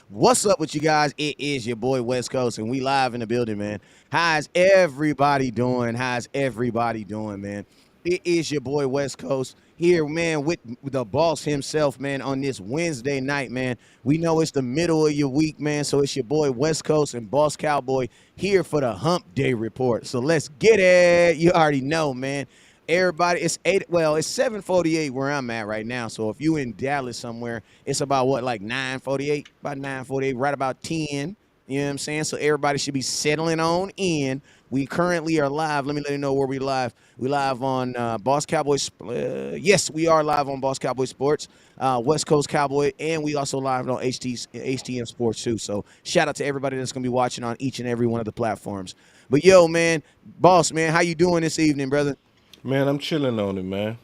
What's up with you guys? It is your boy West Coast, and we live in the building, man. How's everybody doing? How's everybody doing, man? It is your boy West Coast here, man, with the boss himself, man, on this Wednesday night, man. We know it's the middle of your week, man, so it's your boy West Coast and Boss Cowboy here for the Hump Day Report. So let's get it. You already know, man. Everybody, it's eight. Well, it's 7:48 where I'm at right now. So if you in Dallas somewhere, it's about what, like 9:48, about 9:48, right about 10. You know what I'm saying? So everybody should be settling on in. We currently are live. Let me let you know where we live. We live on Boss Cowboys. Yes, we are live on Boss Cowboy Sports, West Coast Cowboy, and we also live on HTM Sports too. So shout out to everybody that's gonna be watching on each and every one of the platforms. But yo, man, Boss, man, how you doing this evening, brother? Man, I'm chilling on it, man.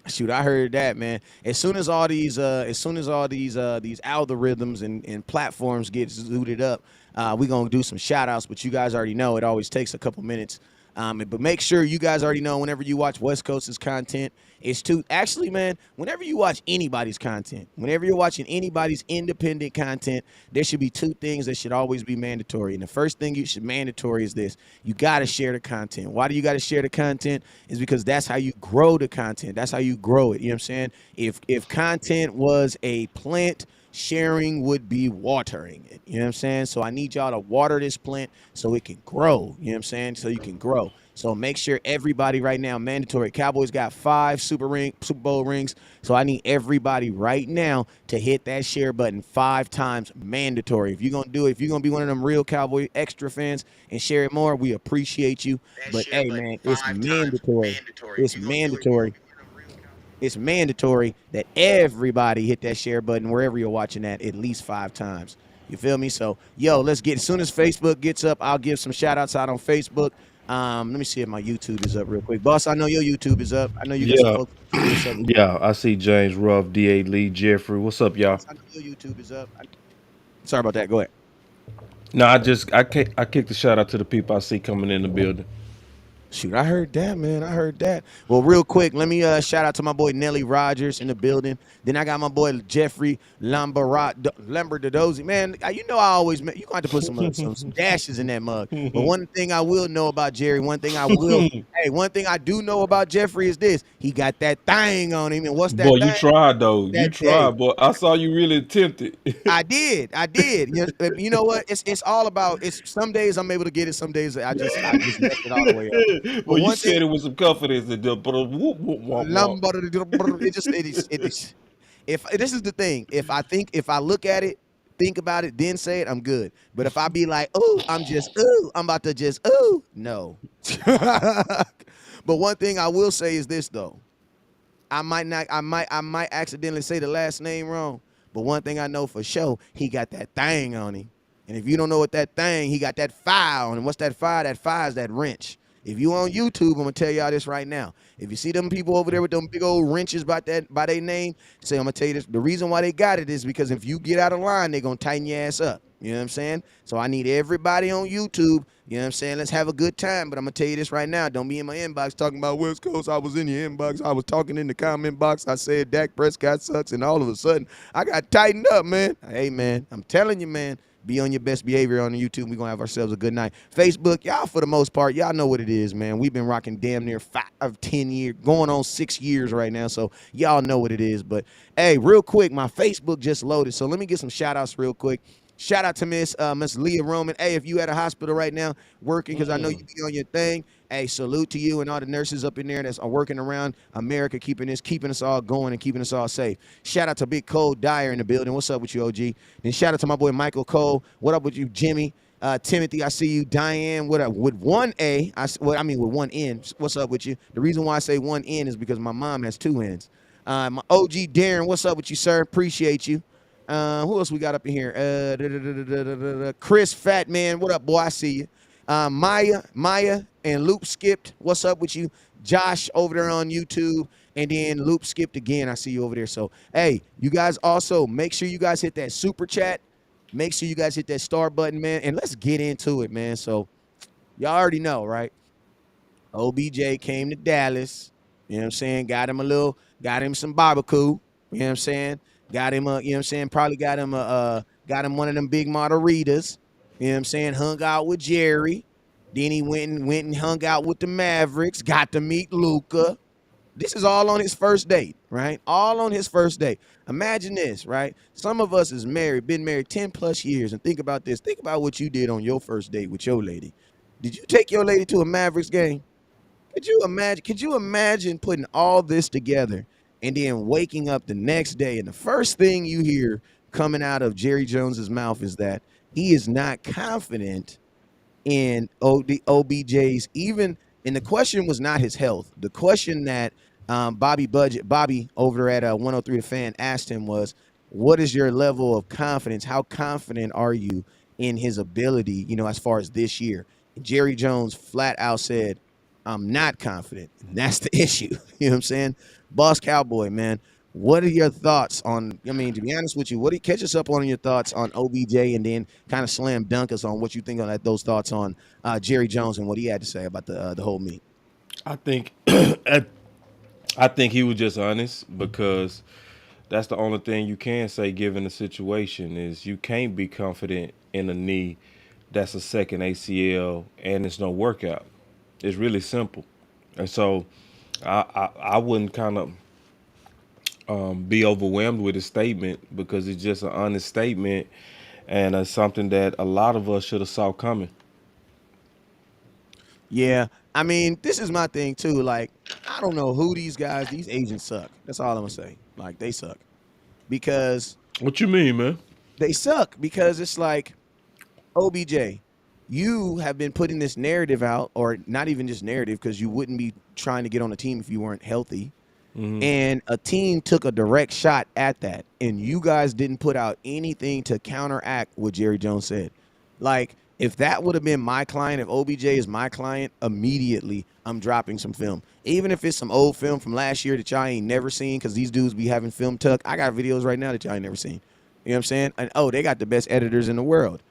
Shoot, I heard that, man. As soon as all these algorithms and platforms get zooted up, we're gonna do some shout outs, but you guys already know it always takes a couple minutes. But make sure you guys already know whenever you watch West Coast's content, it's to actually, man, whenever you watch anybody's content, whenever you're watching anybody's independent content, there should be two things that should always be mandatory. And the first thing you should mandatory is this: you gotta share the content. Why do you gotta share the content? Is because that's how you grow the content. That's how you grow it. You know what I'm saying? If content was a plant, sharing would be watering it. You know what I'm saying? So I need y'all to water this plant so it can grow. You know what I'm saying? So you can grow. So make sure everybody right now, mandatory. Cowboys got 5 Super Bowl rings. So I need everybody right now to hit that share button 5 times, mandatory. If you're gonna do it, if you're gonna be one of them real Cowboy extra fans and share it more, we appreciate you. But hey, man, it's mandatory. It's mandatory. It's mandatory that everybody hit that share button wherever you're watching at least 5 times. You feel me? So, yo, let's get, as soon as Facebook gets up, I'll give some shout outs out on Facebook. Let me see if my YouTube is up real quick. Boss, I know your YouTube is up. I know you got some Yeah, folks on YouTube. What's up with yeah. I see James Ruff, D.A. Lee, Jeffrey. What's up, you? y'all? Boss, I know your YouTube is up. Sorry about that. Go ahead. No, I kicked the shout out to the people I see coming in the building. Shoot, I heard that, man. I heard that. Well, real quick, let me shout out to my boy Nelly Rogers in the building. Then I got my boy Jeffrey Lamberdozy. Man, you know I always you gonna have to put some dashes in that mug. But one thing I will know about Jerry, one thing I do know about Jeffrey is this: he got that thing on him, and what's Boy, that you thing? tried though. You That hey, tried, boy. I saw you really attempted. I did. You know what? It's all about. It's some days I'm able to get it. Some days I just mess it all the way up. But Well, you one thing. said it with some confidence. And whoop, whoop, womp, womp. It is. If this is the thing, if I look at it, think about it, then say it, I'm good. But if I be like, oh, I'm about to just, oh, no. But one thing I will say is this though. I might not, I might accidentally say the last name wrong. But one thing I know for sure, he got that thing on him. And if you don't know what that thing, he got that file on him. What's that file? That file is that wrench. If you on YouTube, I'm gonna tell y'all this right now. If you see them people over there with them big old wrenches by their name, say I'm gonna tell you this. The reason why they got it is because if you get out of line, they're gonna tighten your ass up. You know what I'm saying? So I need everybody on YouTube. You know what I'm saying? Let's have a good time. But I'm gonna tell you this right now. Don't be in my inbox talking about West Coast. I was in your inbox. I was talking in the comment box. I said Dak Prescott sucks, and all of a sudden I got tightened up, man. Hey, man, I'm telling you, man. Be on your best behavior on the YouTube. We're going to have ourselves a good night. Facebook, y'all, for the most part, y'all know what it is, man. We've been rocking damn near 10 years, going on 6 years right now. So y'all know what it is. But, hey, real quick, my Facebook just loaded. So let me get some shout-outs real quick. Shout out to Miss Leah Roman. Hey, if you at a hospital right now working, because I know you be on your thing. Hey, salute to you and all the nurses up in there that's are working around America, keeping us all going and keeping us all safe. Shout out to Big Cole Dyer in the building. What's up with you, OG? Then shout out to my boy Michael Cole. What up with you, Jimmy? Timothy, I see you. Diane, what up? With one A, with one N. What's up with you? The reason why I say one N is because my mom has 2 N's. My OG Darren, what's up with you, sir? Appreciate you. Who else we got up in here? Chris Fat Man, what up, boy? I see you. Maya, and Loop Skipped. What's up with you? Josh over there on YouTube, and then Loop Skipped again. I see you over there. So, hey, you guys also make sure you guys hit that super chat. Make sure you guys hit that star button, man, and let's get into it, man. So, y'all already know, right? OBJ came to Dallas. You know what I'm saying? Got him some barbecue. You know what I'm saying? Got him a, you know what I'm saying? Probably got him got him one of them big margaritas. You know what I'm saying? Hung out with Jerry. Then he went and hung out with the Mavericks. Got to meet Luca. This is all on his first date, right? All on his first date. Imagine this, right? Some of us is married, been married 10 plus years, and think about this. Think about what you did on your first date with your lady. Did you take your lady to a Mavericks game? Could you imagine putting all this together and then waking up the next day and the first thing you hear coming out of Jerry Jones's mouth is that he is not confident in OBJ's even, and the question was not his health. The question that Bobby over at 103 The Fan asked him was, "What is your level of confidence? How confident are you in his ability? As far as this year?" And Jerry Jones flat out said, "I'm not confident, and that's the issue." You know what I'm saying? Boss Cowboy, man. What are your thoughts on? I mean, to be honest with you, what do you catch us up on your thoughts on OBJ, and then kind of slam dunk us on what you think on those thoughts on Jerry Jones and what he had to say about the whole meet? I think I think he was just honest because that's the only thing you can say given the situation is you can't be confident in a knee that's a second ACL and it's no workout. It's really simple. And so I wouldn't kind of be overwhelmed with his statement because it's just an honest statement and it's something that a lot of us should have saw coming. Yeah, I mean, this is my thing too. Like, I don't know who these agents suck. That's all I'm gonna say. Like, they suck because What you mean, man? it's like, OBJ, you have been putting this narrative out, or not even just narrative, because you wouldn't be trying to get on a team if you weren't healthy. And a team took a direct shot at that, and you guys didn't put out anything to counteract what Jerry Jones said. Like, if that would have been my client, if OBJ is my client, immediately I'm dropping some film. Even if it's some old film from last year that y'all ain't never seen, because these dudes be having film tuck. I got videos right now that y'all ain't never seen. You know what I'm saying? And they got the best editors in the world.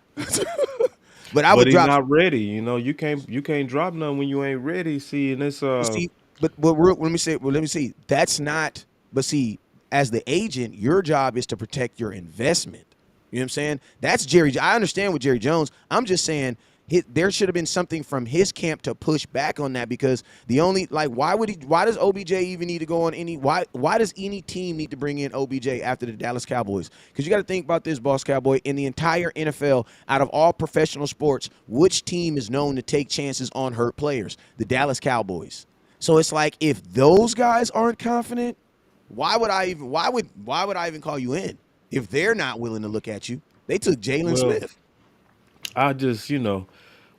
But I But would he's drop. not ready. You can't drop none when you ain't ready. See, and it's But see, let me see. That's not. But see, as the agent, your job is to protect your investment. You know what I'm saying? That's Jerry. I understand with Jerry Jones. I'm just saying there should have been something from his camp to push back on that, because the only, like, why would he? Why does OBJ even need to go on any? Why does any team need to bring in OBJ after the Dallas Cowboys? Because you got to think about this, Boss Cowboy. In the entire NFL, out of all professional sports, which team is known to take chances on hurt players? The Dallas Cowboys. So it's like, if those guys aren't confident, why would I even call you in if they're not willing to look at you? They took Jalen well, Smith. I just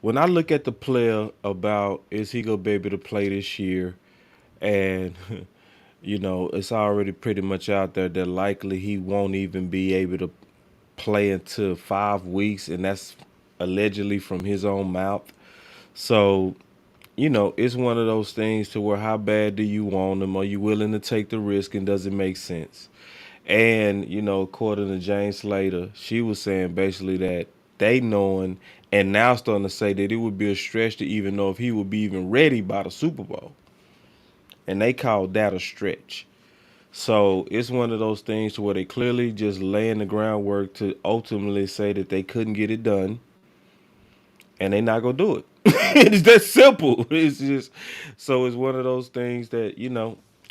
when I look at the player about is he gonna be able to play this year, and it's already pretty much out there that likely he won't even be able to play until 5 weeks, and that's allegedly from his own mouth. So it's one of those things to where how bad do you want him? Are you willing to take the risk, and does it make sense? And according to Jane Slater, she was saying basically that they knowing and now starting to say that it would be a stretch to even know if he would be even ready by the Super Bowl. And they called that a stretch. So it's one of those things to where they clearly just laying the groundwork to ultimately say that they couldn't get it done and they not gonna do it. It's that simple. It's just so it's one of those things that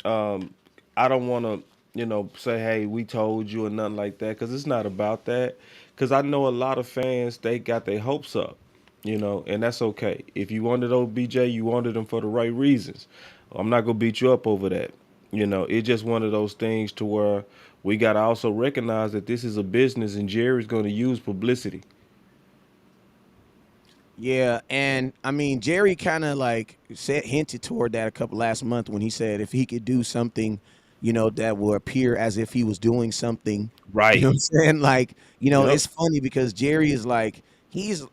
I don't want to say hey we told you or nothing like that because it's not about that. Because I know a lot of fans they got their hopes up, and that's okay. If you wanted OBJ, you wanted him for the right reasons. I'm not gonna beat you up over that. It's just one of those things to where we gotta also recognize that this is a business and Jerry's gonna use publicity. Yeah, and I mean, Jerry kind of like hinted toward that a couple last month when he said if he could do something, that will appear as if he was doing something. You know Right. what I'm saying? Like, Yep. it's funny because Jerry is like, he's one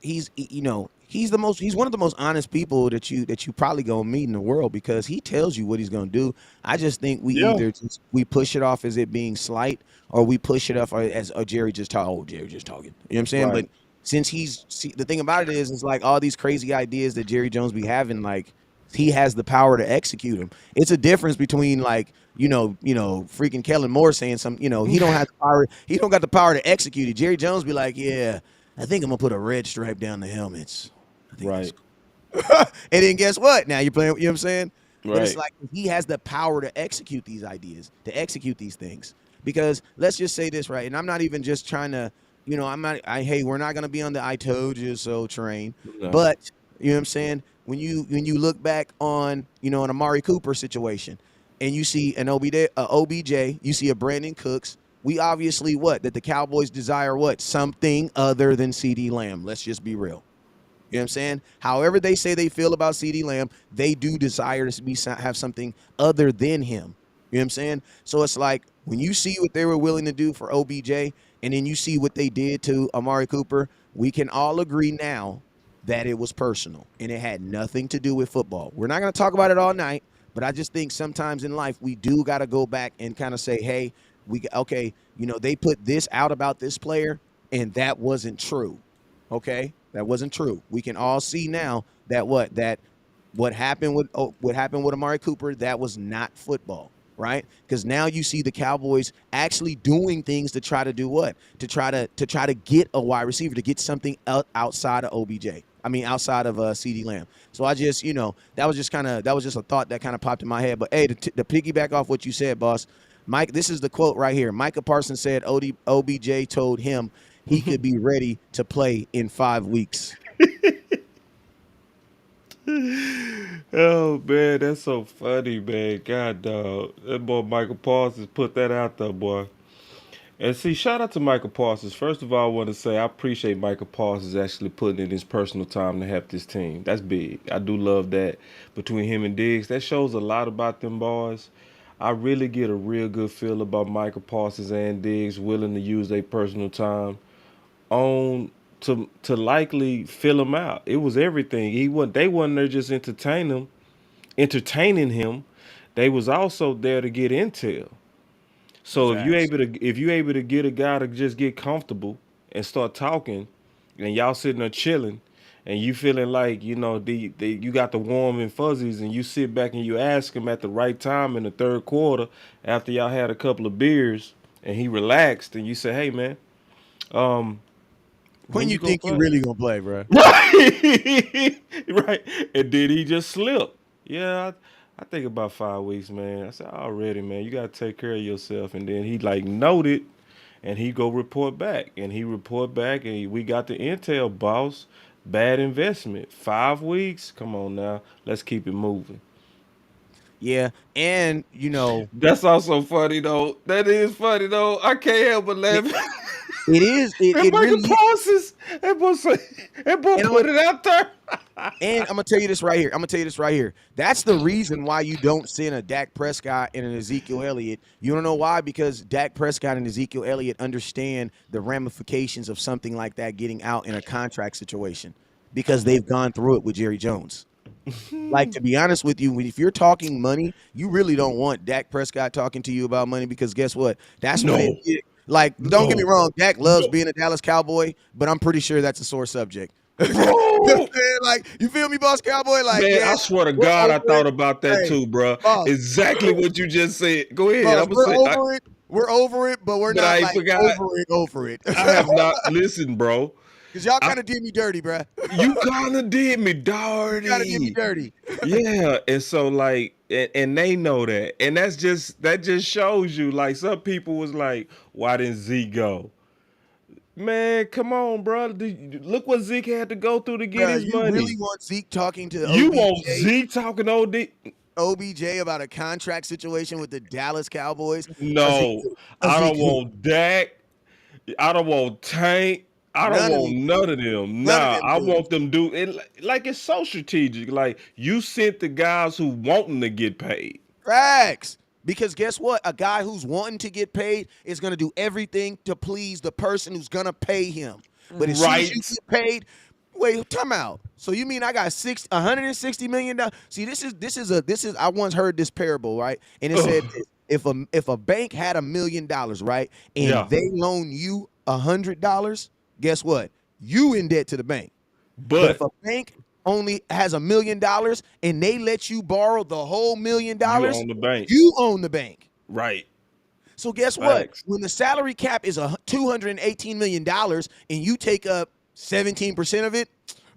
of the most honest people that you probably gonna meet in the world, because he tells you what he's gonna do. I just think Yeah. we push it off as it being slight, or we push it off as, Jerry just talk. Oh, Jerry just talking. You know what I'm saying? But Right. since the thing about it is like all these crazy ideas that Jerry Jones be having, like, he has the power to execute them. It's a difference between like, freaking Kellen Moore saying some, he don't have the power, he don't got the power to execute it. Jerry Jones be like, yeah, I think I'm gonna put a red stripe down the helmets. I think that's Right. cool. And then guess what? Now you're playing, you know what I'm saying? But it's Right. like he has the power to execute these ideas, to execute these things. Because let's just say this, right? And I'm not even just trying to, hey, we're not gonna be on the I told you so train. No. But you know what I'm saying? When you look back on, an Amari Cooper situation and you see an OBJ, you see a Brandon Cooks, we obviously that the Cowboys desire something other than CD Lamb. Let's just be real. You know what I'm saying? However they say they feel about CD Lamb, they do desire to have something other than him. You know what I'm saying? So it's like when you see what they were willing to do for OBJ and then you see what they did to Amari Cooper, we can all agree now that it was personal and it had nothing to do with football. We're not going to talk about it all night, but I just think sometimes in life we do got to go back and kind of say, hey, they put this out about this player and that wasn't true. Okay, that wasn't true. We can all see now that what happened with Amari Cooper, that was not football, right? Because now you see the Cowboys actually doing things to try to do what? To try to get a wide receiver, to get something outside of OBJ. I mean, outside of CD Lamb. So I just, that was just a thought that kind of popped in my head. But hey, to piggyback off what you said, boss, Mike, this is the quote right here. Micah Parsons said OBJ told him he could be ready to play in 5 weeks. Oh man, that's so funny, man. God dog. That boy Michael Parsons put that out there, boy. And see, shout out to Michael Parsons. First of all, I want to say I appreciate Michael Parsons actually putting in his personal time to help this team. That's big. I do love that between him and Diggs. That shows a lot about them boys. I really get a real good feel about Michael Parsons and Diggs willing to use their personal time on to likely fill him out. It was everything. They wasn't there just entertaining him. They was also there to get intel. So Facts. if you able to get a guy to just get comfortable and start talking, and y'all sitting there chilling, and you feeling like you got the warm and fuzzies, and you sit back and you ask him at the right time in the third quarter after y'all had a couple of beers, and he relaxed, and you say, "Hey man, um, When when you you gonna think you play?" really gonna play, bro? Right, right. And then he just slipped. Yeah, I think about 5 weeks, man. I said, already, man, you gotta take care of yourself. And then he like noted, and he go report back, and he report back, and we got the intel, boss. Bad investment. 5 weeks. Come on now, let's keep it moving. Yeah, and That's also funny though. That is funny though. I can't help but it, laugh. it is. It, And it Michael really is. Parsons, that boy say, that boy And put it out there. I'm gonna tell you this right here. I'm gonna tell you this right here. That's the reason why you don't send a Dak Prescott and an Ezekiel Elliott. You don't know why? Because Dak Prescott and Ezekiel Elliott understand the ramifications of something like that getting out in a contract situation because they've gone through it with Jerry Jones. Like, to be honest with you, if you're talking money, you really don't want Dak Prescott talking to you about money because guess what? That's when No, like, don't get me no, wrong, Dak loves no, being a Dallas Cowboy, but I'm pretty sure that's a sore subject. You know what I'm bro. saying? Like, you feel me, boss Cowboy? Like, Man, yeah, I swear to we're God, I over it. thought about that Hey, too, bro. boss, Exactly what you just said. Go ahead. boss, I'm gonna we're say, over it. We're over it, but we're but not I ain't like forgot. over it. I have not. Listen, bro. Because y'all I, kind of did me dirty, bruh. you kind of did me You kind of did me dirty. dirty. Yeah, and so like, and they know that, and that just shows you like some people was like, why didn't Zeke go? Man, come on, bro. Look what Zeke had to go through to get Bruh, his you really money. want Zeke talking to You want Zeke talking OD? OBJ about a contract situation with the Dallas Cowboys? No, Ezekiel, I don't Ezekiel, want Dak. I don't want Tank. I don't none of want these none dudes. of them. None of Nah, them I dudes. want them do it like it's so strategic. Like you sent the guys who wanting to get paid. Facts. Because guess what? A guy who's wanting to get paid is going to do everything to please the person who's going to pay him. But as soon as you Right. get paid, wait, time out. So you mean I got 160 million dollars? See, this is I once heard this parable, right? And it said Ugh. this, if a bank had $1 million, right, and Yeah. they loan you $100, guess what? You in debt to the bank. But if But a bank only has $1 million and they let you borrow the whole $1 million, You own the bank. you own the bank. Right. So guess what? Facts. When the salary cap is $218 million and you take up 17% of it,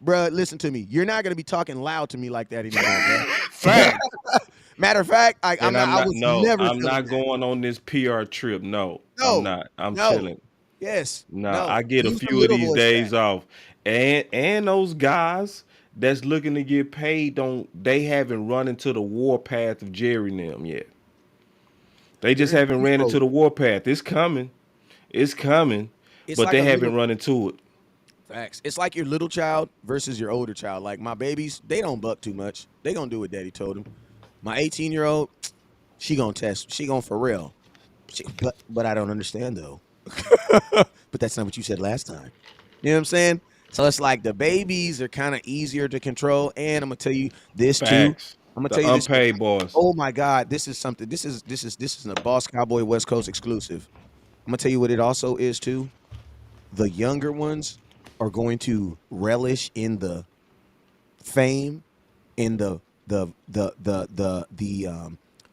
bruh, listen to me. You're not gonna be talking loud to me like that anymore, bruh. Facts. Matter of fact, I'm And not. I'm I not, was no, never I'm feeling not that. going on this PR trip. No, I'm No, not. I'm no, chilling. yes, Nah, no. I get a Use the few of little these voice days back. off. And those guys that's looking to get paid don't they haven't run into the war path of Jerry and them yet. They They're just in haven't beef ran into mode. the war path. It's coming. It's coming. It's But like they a little haven't run into it. facts. It's like your little child versus your older child. Like my babies, they don't buck too much. They gonna do what daddy told them. My 18-year-old, she gonna test. She gonna for real. But I don't understand though. But that's not what you said last time. You know what I'm saying? So it's like the babies are kind of easier to control. And I'm gonna tell you this too. Facts. I'm gonna The tell you this too. unpaid boys. Oh my God, this is something. This is a Boss Cowboy West Coast exclusive. I'm gonna tell you what it also is too. The younger ones are going to relish in the fame, in the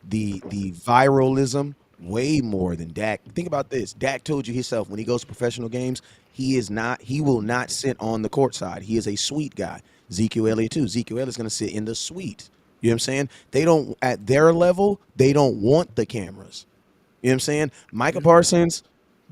viralism way more than Dak. Think about this. Dak told you himself when he goes to professional games, he will not sit on the court side. He is a suite guy. Ezekiel Elliott too. Ezekiel Elliott's gonna sit in the suite. You know what I'm saying? They don't at their level, they don't want the cameras. You know what I'm saying? Micah Parsons,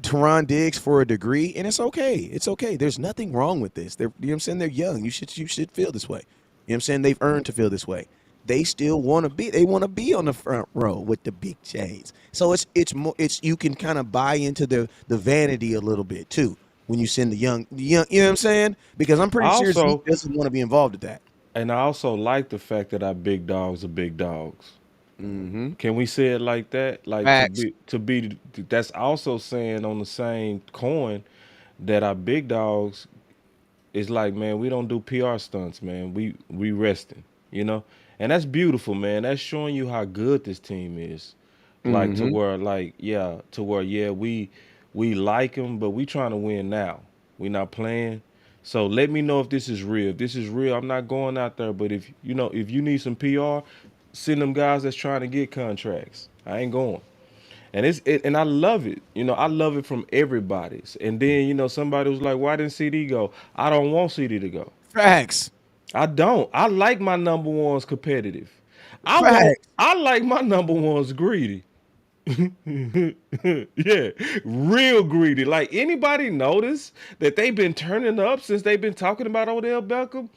Teron Diggs for a degree, and it's okay. It's okay. There's nothing wrong with this. You know what I'm saying? They're young. You should feel this way. You know what I'm saying? They've earned to feel this way. They still want to be. They want to be on the front row with the big chains. So it's more. It's you can kind of buy into the vanity a little bit too when you send the young. You know what I'm saying? Because I'm pretty sure Zeke Also, doesn't want to be involved with that. and I also like the fact that our big dogs are big dogs. Mm-hmm. Can we say it like that? Like Facts. to be that's also saying on the same coin that our big dogs is like, man, we don't do PR stunts, man. We resting, you know? And that's beautiful, man. That's showing you how good this team is. Like to Mm-hmm. where like, yeah, to where yeah, we like them, but we trying to win now. We not playing. So let me know if this is real. If this is real, I'm not going out there, but if you know, if you need some PR, send them guys that's trying to get contracts. I ain't going. And and I love it. You know, I love it from everybody's. And then, you know, somebody was like, why didn't CD go? I don't want CD to go. Facts. I don't. I like my number ones competitive. Facts. I like my number ones greedy. Yeah, real greedy. Like anybody notice that they've been turning up since they've been talking about Odell Beckham?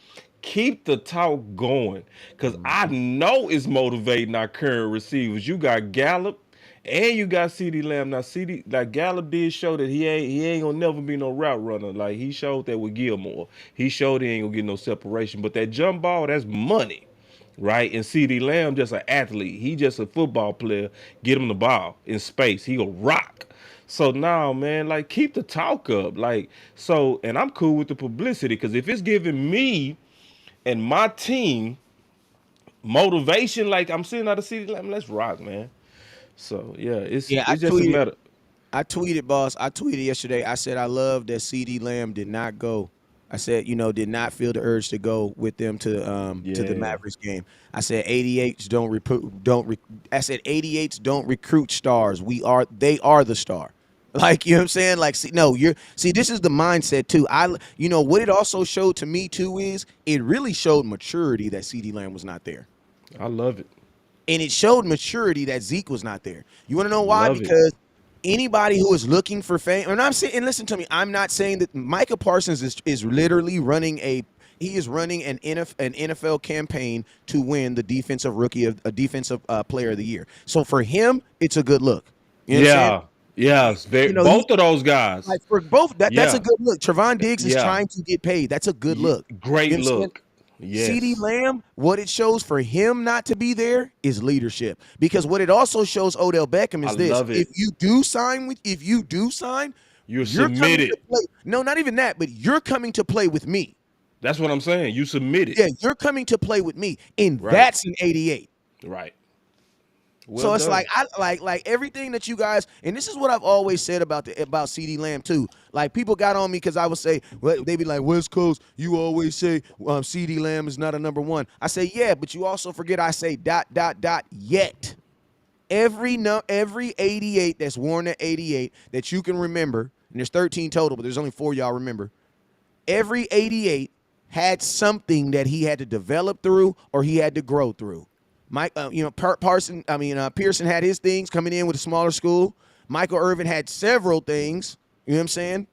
Keep the talk going, cause I Mhm. know it's motivating our current receivers. You got Gallup, and you got CD Lamb. Now CD, like Gallup did show that he ain't gonna never be no route runner. Like he showed that with Gilmore. He showed he ain't gonna get no separation. But that jump ball, that's money, right? And CD Lamb just an athlete. He just a football player. Get him the ball in space. He gonna rock. So now, man, like keep the talk up. Like so, and I'm cool with the publicity because if it's giving me and my team motivation, like I'm sitting out of CD Lamb, let's rock, man. So yeah, Yeah, I it's just a tweeted. matter. I tweeted, boss. I tweeted yesterday. I said I love that CD Lamb did not go. I said, did not feel the urge to go with them to the Yeah, Mavericks game. I said 88s I said 88s don't recruit stars. They are the star. Like, you know what I'm saying? Like, see, no, this is the mindset too. What it also showed to me too is it really showed maturity that CD Lamb was not there. I love it. And it showed maturity that Zeke was not there. You want to know why? Love it. Because anybody who is looking for fame, and I'm saying, and listen to me, I'm not saying that Micah Parsons is literally running an NFL campaign to win the defensive player of the year. So for him, it's a good look. You know what I'm saying? Yeah, yes, He both of those guys. like for both that's a Yeah, good look. Trevon Diggs is yeah, trying to get paid. That's a good look. You great know what I'm saying? look. CD Yes, Lamb, what it shows for him not to be there is leadership. Because what it also shows Odell Beckham I is this: love it. if you do sign, You're you're coming to submitted. play. No, not even that, but you're coming to play with me. That's what I'm saying. You submitted. Yeah, you're coming to play with me, and Right, that's an 88. right. Well So it's like done. I like everything that you guys, and this is what I've always said about CD Lamb too. Like people got on me because I would say, well, they be like, West Coast, you always say CD Lamb is not a number one. I say, yeah, but you also forget I say dot dot dot yet. Every no, every 88 that's worn at 88 that you can remember, and there's 13 total, but there's only 4 y'all remember. Every 88 had something that he had to develop through or he had to grow through. Mike, Pearson had his things coming in with a smaller school. Michael Irvin had several things. You know what I'm saying?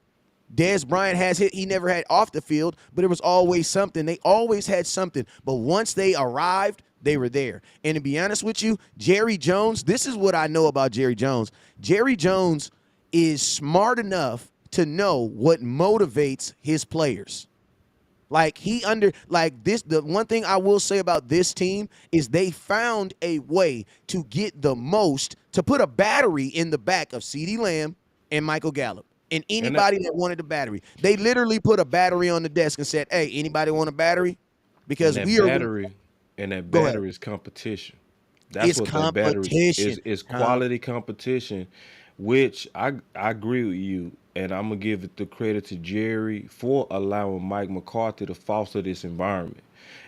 Dez Bryant has hit. He never had off the field, but it was always something. They always had something. But once they arrived, they were there. And to be honest with you, Jerry Jones, this is what I know about Jerry Jones. Jerry Jones is smart enough to know what motivates his players. Like the one thing I will say about this team is they found a way to get the most, to put a battery in the back of CeeDee Lamb and Michael Gallup and And that anybody that wanted a battery. They literally put a battery on the desk and said, "Hey, anybody want a battery? and Because that we are going to battery and that go ahead. battery is competition. That's It's what that battery competition. is quality competition, which I agree with you, and I'm gonna give it the credit to Jerry for allowing Mike McCarthy to foster this environment.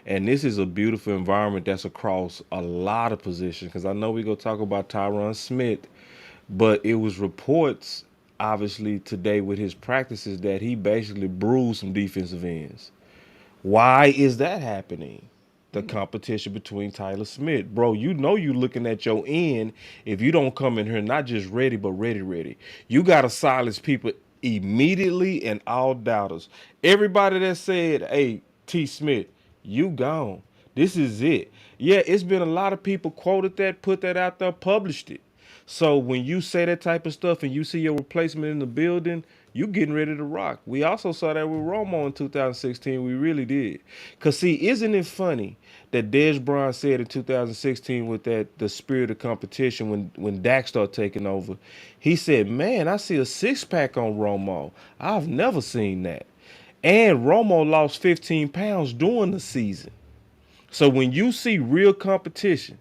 And this is a beautiful environment that's across a lot of positions. Because I know we go talk about Tyron Smith, but it was reports obviously today with his practices that he basically bruised some defensive ends. Why is that happening? The competition between Tyler Smith. Bro, you know you looking at your end if you don't come in here not just ready, but ready. You gotta silence people immediately and all doubters. Everybody that said, hey, T. Smith, you gone. This is it. Yeah, it's been a lot of people quoted that, put that out there, published it. So when you say that type of stuff and you see your replacement in the building, you getting ready to rock. We also saw that with Romo in 2016. We really did. Cause see, isn't it funny that Dez Bryant said in 2016 with that the spirit of competition when Dak started taking over, he said, "Man, I see a 6 pack on Romo. I've never seen that." And Romo lost 15 pounds during the season. So when you see real competition,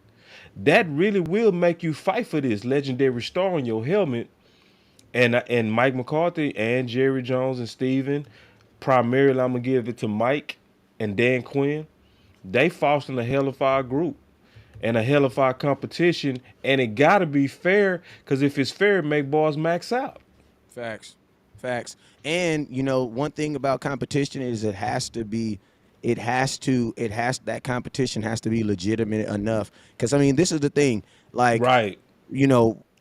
that really will make you fight for this legendary star on your helmet. And Mike McCarthy and Jerry Jones and Steven, primarily I'm gonna give it to Mike and Dan Quinn. They fostering a hell of our group and a hell of our competition, and it gotta be fair because if it's fair, it make boys max out. Facts. Facts. And one thing about competition is that competition has to be legitimate enough. Because I mean, this is the thing. Like, Right,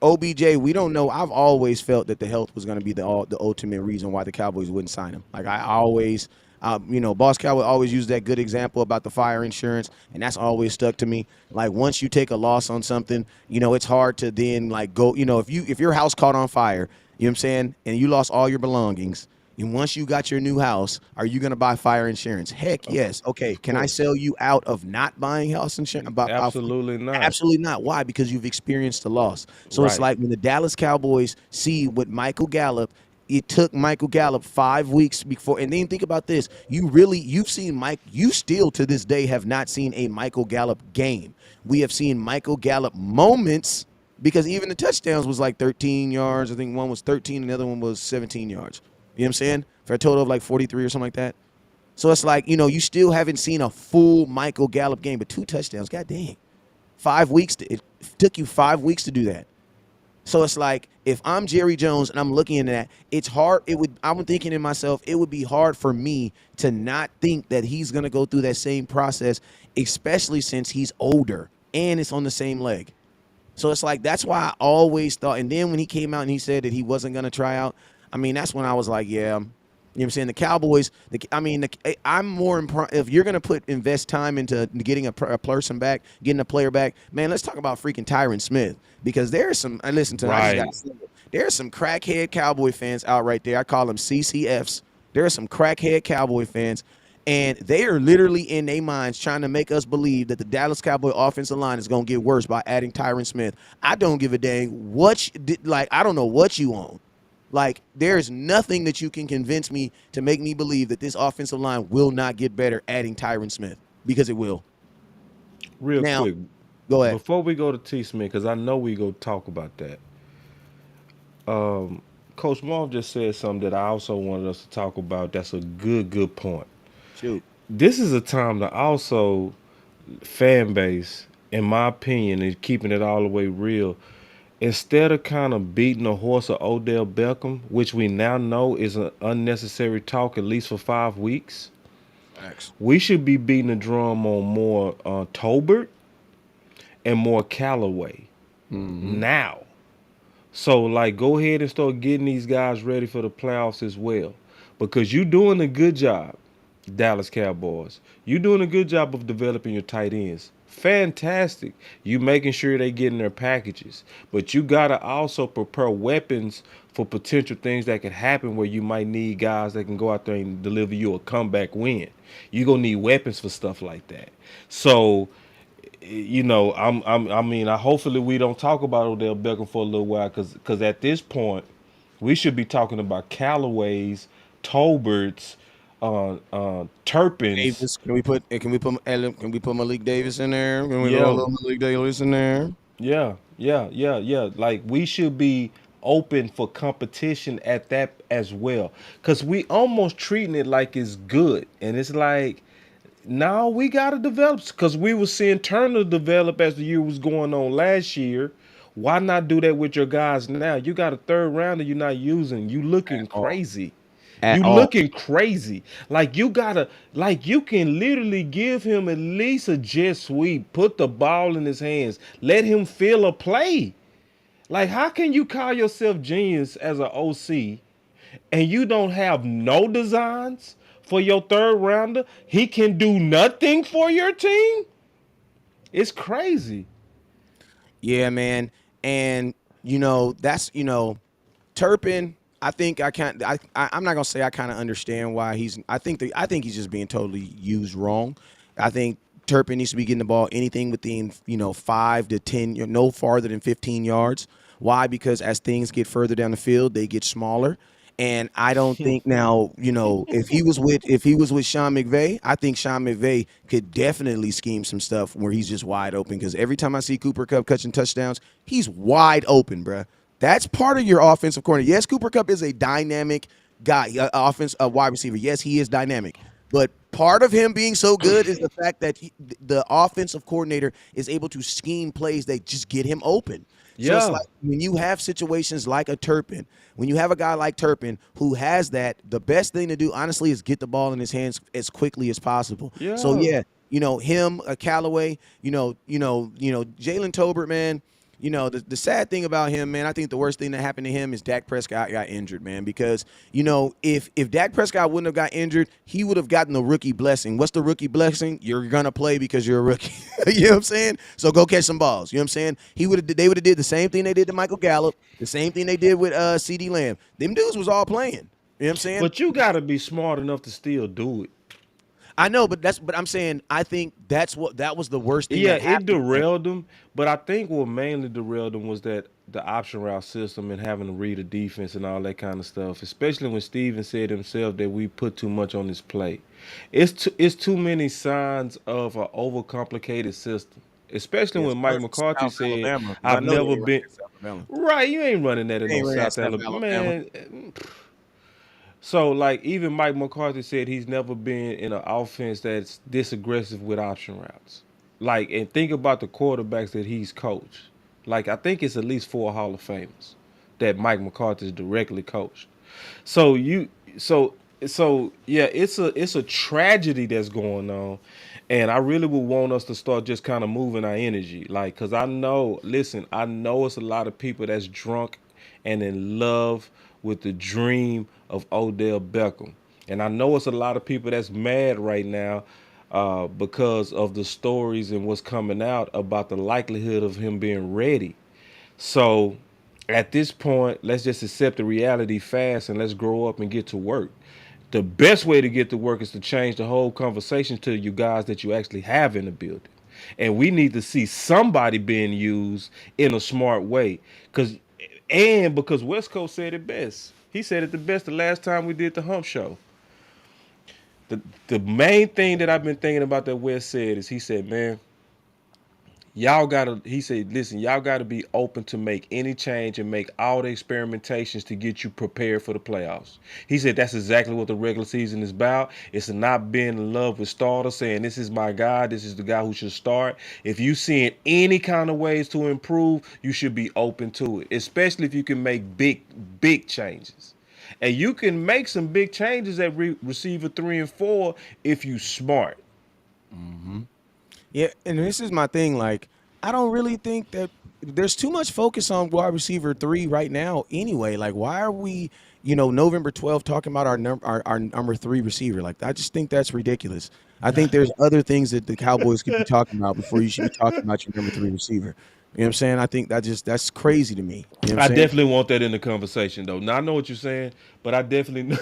OBJ, we don't know. I've always felt that the health was going to be the ultimate reason why the Cowboys wouldn't sign him. Like I always, Boss Cowboy always used that good example about the fire insurance, and that's always stuck to me. Like once you take a loss on something, it's hard to then like go. If your house caught on fire, you know what I'm saying, and you lost all your belongings. And once you got your new house, are you going to buy fire insurance? Heck yes. Okay. of Can I course. sell you out of not buying house insurance? Absolutely not. Absolutely not. Why? Because you've experienced the loss. So it's Right. like when the Dallas Cowboys see what Michael Gallup, it took Michael Gallup 5 weeks before. And then think about this. You've seen Mike, you still to this day have not seen a Michael Gallup game. We have seen Michael Gallup moments because even the touchdowns was like 13 yards. I think one was 13 and the other one was 17 yards. You know what I'm saying? For a total of like 43 or something like that. So it's like, you still haven't seen a full Michael Gallup game, but 2 touchdowns. God dang. 5 weeks. It took you 5 weeks to do that. So it's like if I'm Jerry Jones and I'm looking into that, it's hard. I'm thinking in myself, it would be hard for me to not think that he's gonna go through that same process, especially since he's older and it's on the same leg. So it's like that's why I always thought. And then when he came out and he said that he wasn't gonna try out, I mean that's when I was like, yeah. You know what I'm saying? The Cowboys, I'm more if you're going to invest time into getting a person back, getting a player back, man, let's talk about freaking Tyron Smith because there's some, I listen to him, I just got Right. to say it. There's some crackhead Cowboy fans out right there. I call them CCFs. There are some crackhead Cowboy fans, and they are literally in their minds trying to make us believe that the Dallas Cowboy offensive line is going to get worse by adding Tyron Smith. I don't give a dang I don't know what you own. Like, there's nothing that you can convince me to make me believe that this offensive line will not get better adding Tyron Smith because it will. Real Now, quick. Go ahead. Before we go to T Smith, because I know we go talk about that. Coach Maul just said something that I also wanted us to talk about. That's a good point. Shoot. This is a time to also fan base, in my opinion, and keeping it all the way real. Instead of kind of beating a horse of Odell Beckham, which we now know is an unnecessary talk at least for 5 weeks, Facts. we should be beating the drum on more Tolbert and more Callaway Mm-hmm. now. So like go ahead and start getting these guys ready for the playoffs as well. Because you're doing a good job, Dallas Cowboys. You're doing a good job of developing your tight ends. Fantastic. You making sure they get in their packages. But you gotta also prepare weapons for potential things that could happen where you might need guys that can go out there and deliver you a comeback win. You're gonna need weapons for stuff like that. So I mean, hopefully we don't talk about Odell Beckham for a little while, because at this point we should be talking about Callaways, Tolberts, Turpins. Davis. Can we put Malik Davis in there? Can we throw a Yeah, little Malik Davis in there? yeah. Like we should be open for competition at that as well, because we almost treating it like it's good, and it's like now we gotta develop because we were seeing Turner develop as the year was going on last year. Why not do that with your guys now? You got a third rounder you're not using. You At looking all. crazy. At You all. looking crazy. Like you gotta, like you can literally give him at least a jet sweep. Put the ball in his hands. Let him feel a play. Like how can you call yourself genius as an OC and you don't have no designs for your third rounder? He can do nothing for your team. It's crazy. Yeah, man. And that's Turpin. I think I can't. I'm not gonna say I kind of understand why he's. I think he's just being totally used wrong. I think Turpin needs to be getting the ball anything within 5 to 10, no farther than 15 yards. Why? Because as things get further down the field, they get smaller. And I don't think now, if he was with Sean McVay, I think Sean McVay could definitely scheme some stuff where he's just wide open. Because every time I see Cooper Cup catching touchdowns, he's wide open, bruh. That's part of your offensive corner. Yes, Cooper Cup is a dynamic guy, a wide receiver. Yes, he is dynamic. But part of him being so good is the fact that the offensive coordinator is able to scheme plays that just get him open. So it's Yeah, like when you have situations like a Turpin, when you have a guy like Turpin who has that, the best thing to do, honestly, is get the ball in his hands as quickly as possible. So yeah, yeah, him, a Callaway, Jalen Tolbert, man. The sad thing about him, man, I think the worst thing that happened to him is Dak Prescott got injured, man. Because if Dak Prescott wouldn't have got injured, he would have gotten the rookie blessing. What's the rookie blessing? You're gonna play because you're a rookie. You know what I'm saying? So go catch some balls. You know what I'm saying? They would have did the same thing they did to Michael Gallup, the same thing they did with CD Lamb. Them dudes was all playing. You know what I'm saying? but you gotta be smart enough to still do it. I know, but I'm saying I think that was the worst thing Yeah, that it happened to him. derailed them, but I think what mainly derailed them was that the option route system and having to read a defense and all that kind of stuff. Especially when Steven said himself that we put too much on this play. It's too many signs of an overcomplicated system. Especially Yeah, when Mike especially McCarthy South said, Alabama, because I "I've know they never ain't running been." at South Alabama. Right, you ain't running that in They no ain't running at South South Alabama, Alabama. man. So like even Mike McCarthy said he's never been in an offense that's this aggressive with option routes. Like and think about the quarterbacks that he's coached. Like I think it's at least 4 Hall of Famers that Mike McCarthy's directly coached. So you so so yeah, it's a tragedy that's going on. And I really would want us to start just kind of moving our energy. Like, cause I know, listen, I know it's a lot of people that's drunk and in love with the dream of Odell Beckham. And I know it's a lot of people that's mad right now because of the stories and what's coming out about the likelihood of him being ready. So at this point, let's just accept the reality fast and let's grow up and get to work. The best way to get to work is to change the whole conversation to you guys that you actually have in the building. And we need to see somebody being used in a smart way. Because West Coast said it best. He said it the best the last time we did the Hump Show. The main thing that I've been thinking about that West said is he said, man, y'all gotta, he said, listen, y'all gotta be open to make any change and make all the experimentations to get you prepared for the playoffs. He said that's exactly what the regular season is about. It's not being in love with starters, saying this is my guy, this is the guy who should start. If you seeing any kind of ways to improve, you should be open to it, especially if you can make big changes. And you can make some big changes at receiver 3 and 4 if you smart. Mm-hmm. Yeah, and this is my thing. Like, I don't really think that there's too much focus on wide receiver three right now. Anyway, like, why are we, November 12th talking about our number three receiver? Like, I just think that's ridiculous. I think there's other things that the Cowboys could be talking about before you should be talking about your number three receiver. You know what I'm saying? I think that's crazy to me. You know what I'm I saying? definitely want that in the conversation, though. Now I know what you're saying, but I definitely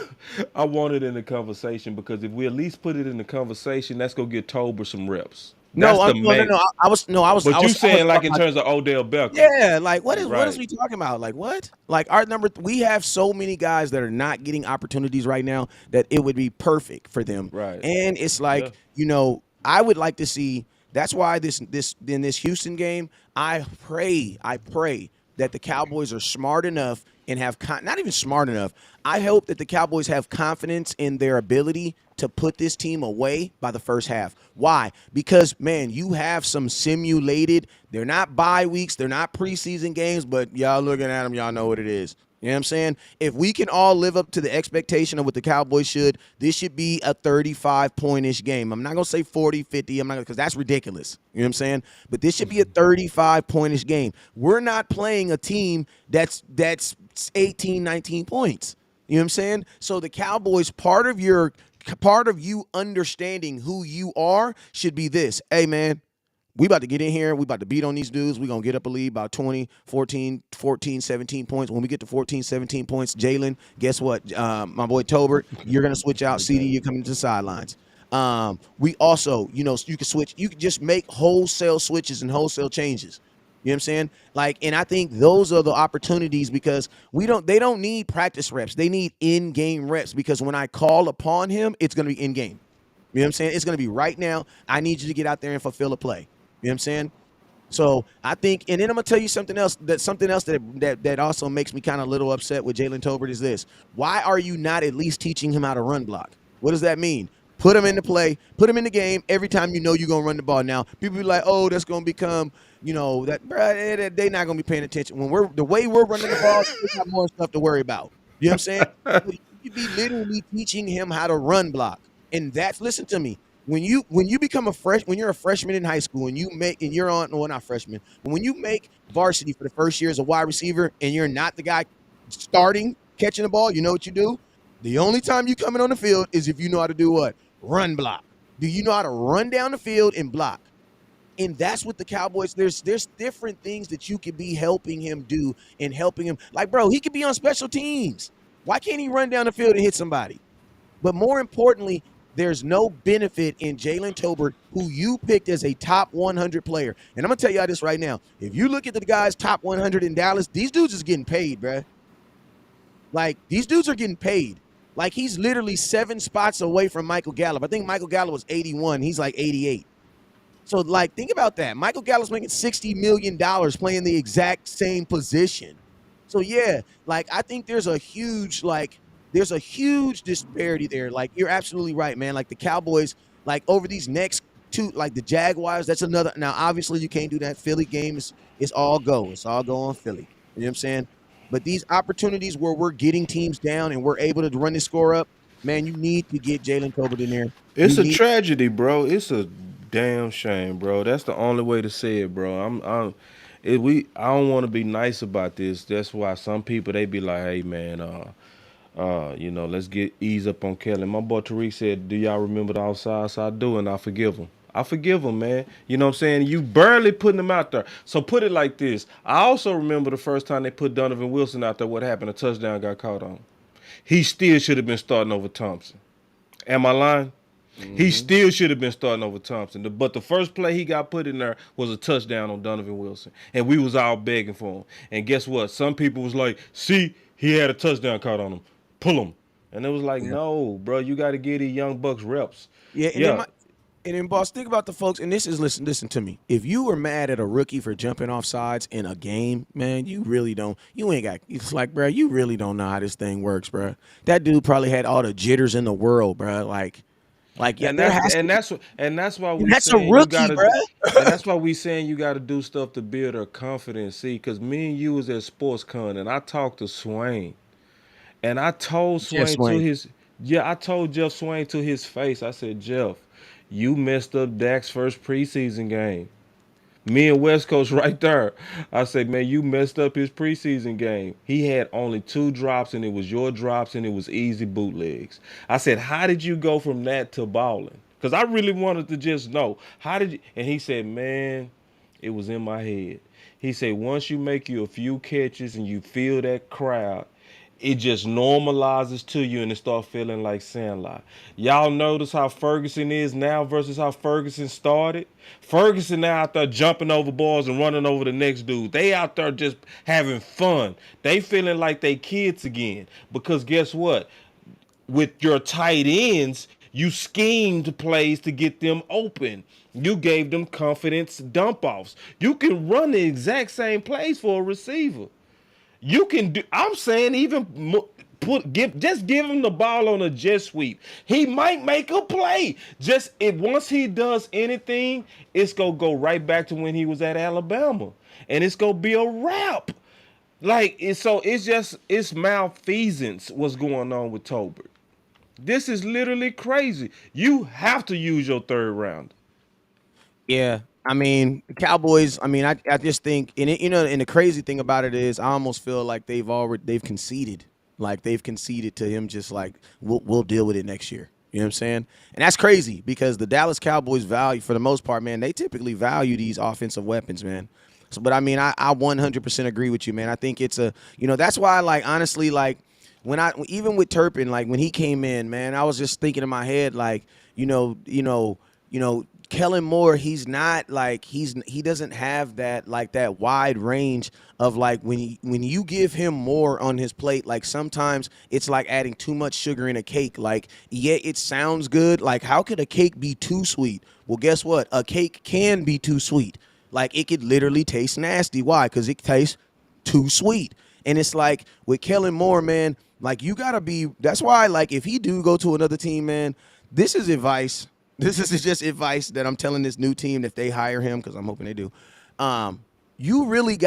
I want it in the conversation because if we at least put it in the conversation, that's gonna get Tober some reps. No, That's the no, no, main. no. I was no, But you I was saying like talking in about. terms of Odell Beckham, Yeah, like what is right? we talking about? Like what? Like our number we have so many guys that are not getting opportunities right now that it would be perfect for them. Right. And it's Yeah. like, I would like to see that's why this in this Houston game, I pray that the Cowboys are smart enough and have not even smart enough. I hope that the Cowboys have confidence in their ability to put this team away by the first half. Why? Because man, you have some simulated. They're not bye weeks, they're not preseason games, but y'all looking at them, y'all know what it is. You know what I'm saying? If we can all live up to the expectation of what the Cowboys should, this should be a 35-point-ish game. I'm not going to say 40, 50. I'm not because that's ridiculous. You know what I'm saying? But this should be a 35-point-ish game. We're not playing a team that's 18, 19 points. You know what I'm saying? So the Cowboys, part of you understanding who you are should be this. Hey, man, we about to get in here. We about to beat on these dudes. We going to get up a lead about 20, 14, 17 points. When we get to 14, 17 points, Jalen, guess what? My boy Tobert, you're going to switch out. CD, you're coming to the sidelines. We also, you can switch. You can just make wholesale switches and wholesale changes. You know what I'm saying? Like, and I think those are the opportunities because they don't need practice reps. They need in-game reps because when I call upon him, it's going to be in-game. You know what I'm saying? It's going to be right now. I need you to get out there and fulfill a play. You know what I'm saying? So I think, and then I'm gonna tell you something else. That also makes me kind of a little upset with Jalen Tolbert is this: why are you not at least teaching him how to run block? What does that mean? Put him in the play, put him in the game every time you know you're gonna run the ball. Now people be like, oh, that's gonna become, that bruh, they're not gonna be paying attention when the way we're running the ball. We got more stuff to worry about. You know what I'm saying? You could be literally teaching him how to run block, and that's listen to me when you become when you're a freshman in high school and you're on well not freshman, but when you make varsity for the first year as a wide receiver and you're not the guy starting catching the ball, you know what you do? The only time you come in on the field is if you know how to do what? Run block. Do you know how to run down the field and block? And that's what the Cowboys. There's different things that you could be helping him do and helping him. Like, bro, he could be on special teams. Why can't he run down the field and hit somebody? But more importantly, there's no benefit in Jalen Tolbert, who you picked as a top 100 player. And I'm going to tell you this right now. If you look at the guys top 100 in Dallas, these dudes is getting paid, bruh. Like, these dudes are getting paid. Like, he's literally 7 spots away from Michael Gallup. I think Michael Gallup was 81. He's like 88. So, like, think about that. Michael Gallup's making $60 million playing the exact same position. So, yeah, like, I think there's a huge disparity there. Like, you're absolutely right, man. Like, the Cowboys, like, over these next two, like, the Jaguars, that's another. Now, obviously, you can't do that. Philly game is all go. It's all go on Philly. You know what I'm saying? But these opportunities where we're getting teams down and we're able to run the score up, man, you need to get Jalen Tolbert in there. You It's a need, tragedy, bro. It's a damn shame, bro. That's the only way to say it, bro. I don't want to be nice about this. That's why some people they be like, hey man, let's get ease up on Kelly. My boy Tariq said, do y'all remember the outside? So I do, and I forgive him. I forgive him, man. You know what I'm saying? You barely putting him out there. So put it like this. I also remember the first time they put Donovan Wilson out there, what happened? A touchdown got caught on. He still should have been starting over Thompson. Am I lying? He mm-hmm. still should have been starting over Thompson. But the first play he got put in there was a touchdown on Donovan Wilson. And we was all begging for him. And guess what? Some people was like, see, he had a touchdown caught on him. Pull him. And it was like, Yeah. no, bro, you got to give these young bucks reps. Yeah, and then Yeah. And then, boss, think about the folks. And this is listen to me. If you were mad at a rookie for jumping off sides in a game, man, you really don't. You ain't got. It's like, bro, you really don't know how this thing works, bro. That dude probably had all the jitters in the world, bro. Yeah, And there that's has to. that's why And we that's a saying you rookie, gotta, bro. and that's why we saying you gotta do stuff to build her confidence. See, because me and you was at SportsCon, and I talked to Swain, and I told Jeff Swain to Swain. his, yeah, I told Jeff Swain to his face. I said, Jeff, you messed up Dak's first preseason game. Me and West Coast right there. I said, man, you messed up his preseason game. He had only two drops, and it was your drops, and it was easy bootlegs. I said, how did you go from that to balling? Because I really wanted to just know. How did you? And he said, man, it was in my head. He said, once you make you a few catches and you feel that crowd, it just normalizes to you and it start feeling like Sandlot. Y'all notice how Ferguson is now versus how Ferguson started? Ferguson now out there jumping over balls and running over the next dude. They out there just having fun. They feeling like they kids again. Because guess what? With your tight ends, you schemed plays to get them open. You gave them confidence dump offs. You can run the exact same plays for a receiver. You can do. I'm saying even just give him the ball on a jet sweep. He might make a play. Just if once he does anything, it's gonna go right back to when he was at Alabama, and it's gonna be a wrap. It's malfeasance what's going on with Tolbert. This is literally crazy. You have to use your third round. Yeah, I mean, the Cowboys. I mean, I just think, and and the crazy thing about it is, I almost feel like they've conceded, like they've conceded to him, just like we'll deal with it next year. You know what I'm saying? And that's crazy because the Dallas Cowboys value, for the most part, man, they typically value these offensive weapons, man. So, but I mean, I 100% agree with you, man. I think it's that's why, like, honestly, like when even with Turpin, like when he came in, man, I was just thinking in my head, like, Kellen Moore, he's not like he doesn't have that, like, that wide range of, like, when you give him more on his plate, like sometimes it's like adding too much sugar in a cake. Like, yeah, it sounds good. Like, how could a cake be too sweet? Well, guess what? A cake can be too sweet. Like, it could literally taste nasty. Why? Because it tastes too sweet. And it's like with Kellen Moore, man, like you gotta be. That's why, like, if he do go to another team, man, this is advice. This is just advice that I'm telling this new team if they hire him, because I'm hoping they do. You really you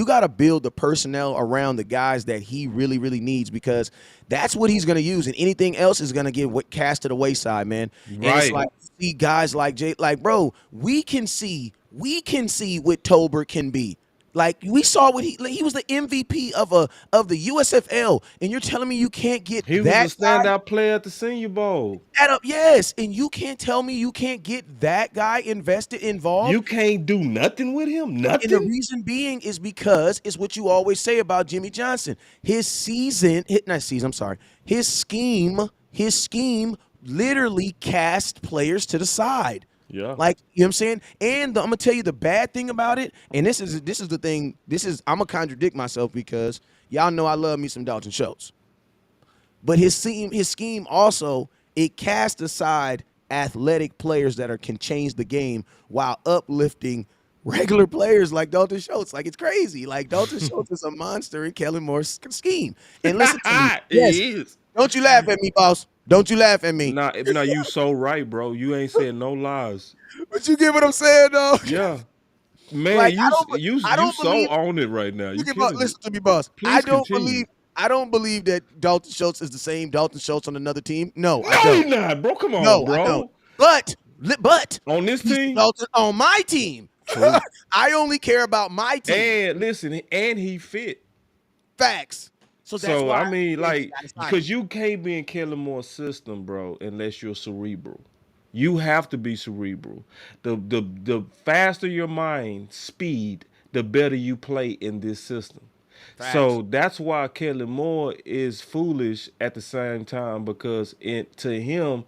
gotta build the personnel around the guys that he really, really needs, because that's what he's gonna use, and anything else is gonna get cast to the wayside, man. And it's Right. like, see guys like Jay, like, bro, we can see what Tolbert can be. Like, we saw what he was the MVP of the USFL, and you're telling me you can't get He was a that guy standout player at the Senior Bowl. that up? Yes, and you can't tell me you can't get that guy involved. You can't do nothing with him. And the Nothing. reason being is because it's what you always say about Jimmy Johnson. Not season, I'm sorry. His scheme literally cast players to the side. Yeah. Like, you know what I'm saying? And I'm gonna tell you the bad thing about it, and this is the thing, I'm gonna contradict myself, because y'all know I love me some Dalton Schultz. But his scheme also, it casts aside athletic players that can change the game while uplifting regular players like Dalton Schultz. Like, it's crazy. Like, Dalton Schultz is a monster in Kellen Moore's scheme. And listen to me. Yes. He is. Don't you laugh at me, boss. Don't you laugh at me. Nah, you so right, bro. You ain't saying no lies. But you get what I'm saying, though. Yeah, man, Like, I don't I you don't so believe. on it right now. You killing it. Listen to me, boss. I Please don't continue. believe. I don't believe that Dalton Schultz is the same Dalton Schultz on another team. No, I No, don't. he not, bro. Come on, No, I don't. bro. But On this he's team, Dalton on my team. true. I only care about my team. And listen, and he fit. Facts. So that's So why I I mean, said you like, gotta sign him. because you can't be in Kellen Moore's system, bro, unless you're cerebral. You have to be cerebral. The faster your mind speed, the better you play in this system. Facts. So that's why Kellen Moore is foolish at the same time, because to him,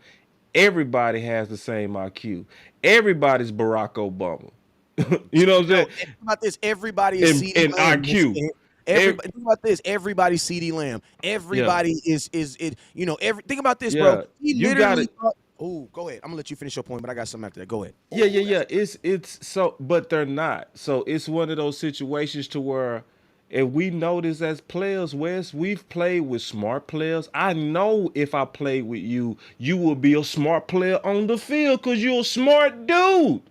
everybody has the same IQ. Everybody's Barack Obama. You know what I'm No, saying? think about this. Everybody is CeeDee In Lamb. IQ. Everybody, think about this. Everybody's CeeDee Lamb. Yeah. Everybody is it. Think about this, bro. Yeah. He You got literally it. thought. Oh, go ahead. I'm gonna let you finish your point, but I got something after that. Go ahead. Yeah, Oh, yeah, yeah. It's so, but they're not. So it's one of those situations to where, if we notice as players, Wes, we've played with smart players. I know if I played with you, you will be a smart player on the field because you're a smart dude.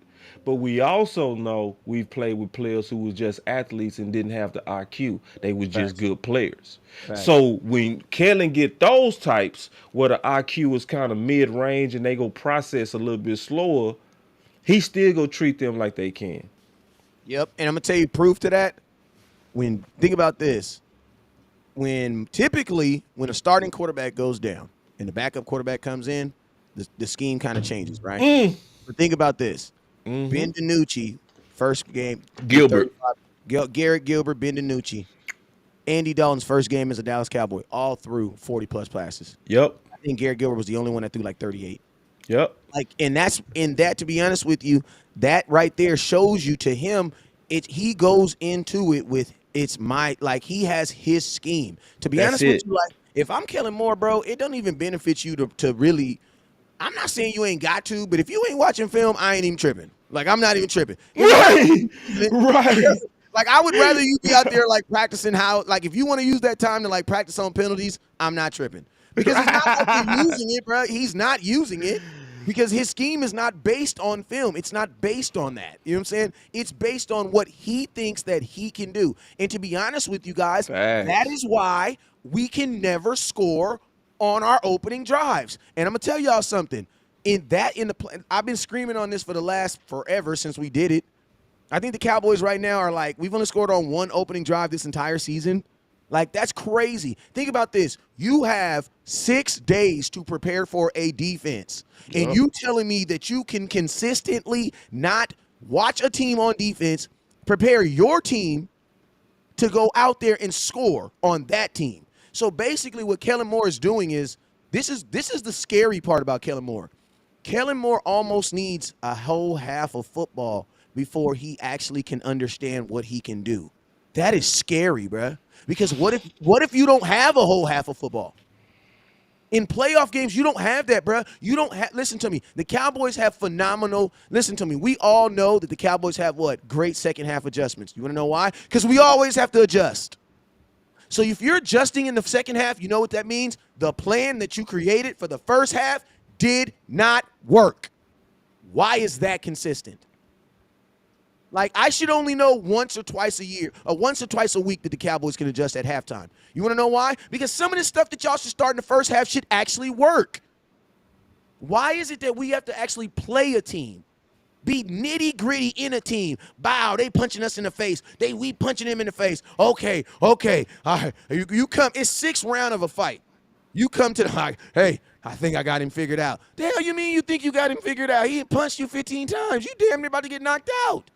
But we also know we've played with players who was just athletes and didn't have the IQ. They were just facts, good players. facts. So when Kellen get those types where the IQ is kind of mid range and they go process a little bit slower, he still go treat them like they can. Yep. And I'm gonna tell you proof to that. When think about this, when typically when a starting quarterback goes down and the backup quarterback comes in, the scheme kind of changes, right? But think about this: Ben DiNucci, first game, threw Gilbert. 35. Garrett Gilbert, Ben DiNucci, Andy Dalton's first game as a Dallas Cowboy, all threw 40 plus passes. Yep. I think Garrett Gilbert was the only one that threw like 38. Yep. Like, and that's in that. To be honest with you, that right there shows you to him. He goes into it with it's my like he has his scheme. To be That's honest with it. you, like if I'm Kellen Moore, bro, it don't even benefit you to really. I'm not saying you ain't got to, but if you ain't watching film, I ain't even tripping. Like I'm not even tripping. If I Right. Right. like I would rather you be out there like practicing how like if you want to use that time to like practice on penalties, I'm not tripping. Because it's not like you're using it, bro. He's not using it because his scheme is not based on film. It's not based on that. You know what I'm saying? It's based on what he thinks that he can do. And to be honest with you guys, that Facts. is why we can never score on our opening drives. And I'm gonna tell y'all something. I've been screaming on this for the last forever since we did it. I think the Cowboys right now are like, we've only scored on one opening drive this entire season. Like, that's crazy. Think about this. You have 6 days to prepare for a defense. And Yep. you telling me that you can consistently not watch a team on defense, prepare your team to go out there and score on that team. So basically what Kellen Moore is doing is this is the scary part about Kellen Moore. Kellen Moore almost needs a whole half of football before he actually can understand what he can do. That is scary, bruh. Because what if you don't have a whole half of football? In playoff games, you don't have that, bruh. You don't have. Listen to me. The Cowboys have phenomenal. Listen to me. We all know that the Cowboys have what? Great second half adjustments. You want to know why? Because we always have to adjust. So if you're adjusting in the second half, you know what that means? The plan that you created for the first half did not work. Why is that consistent? Like, I should only know once or twice a year, or once or twice a week that the Cowboys can adjust at halftime. You want to know why? Because some of this stuff that y'all should start in the first half should actually work. Why is it that we have to actually play a team? Be nitty gritty in a team. Bow, they punching us in the face. We punching them in the face. Okay, all right. You come. It's 6th round of a fight. You come to the like, hey, I think I got him figured out. The hell you mean you think you got him figured out? He punched you 15 times. You damn near about to get knocked out.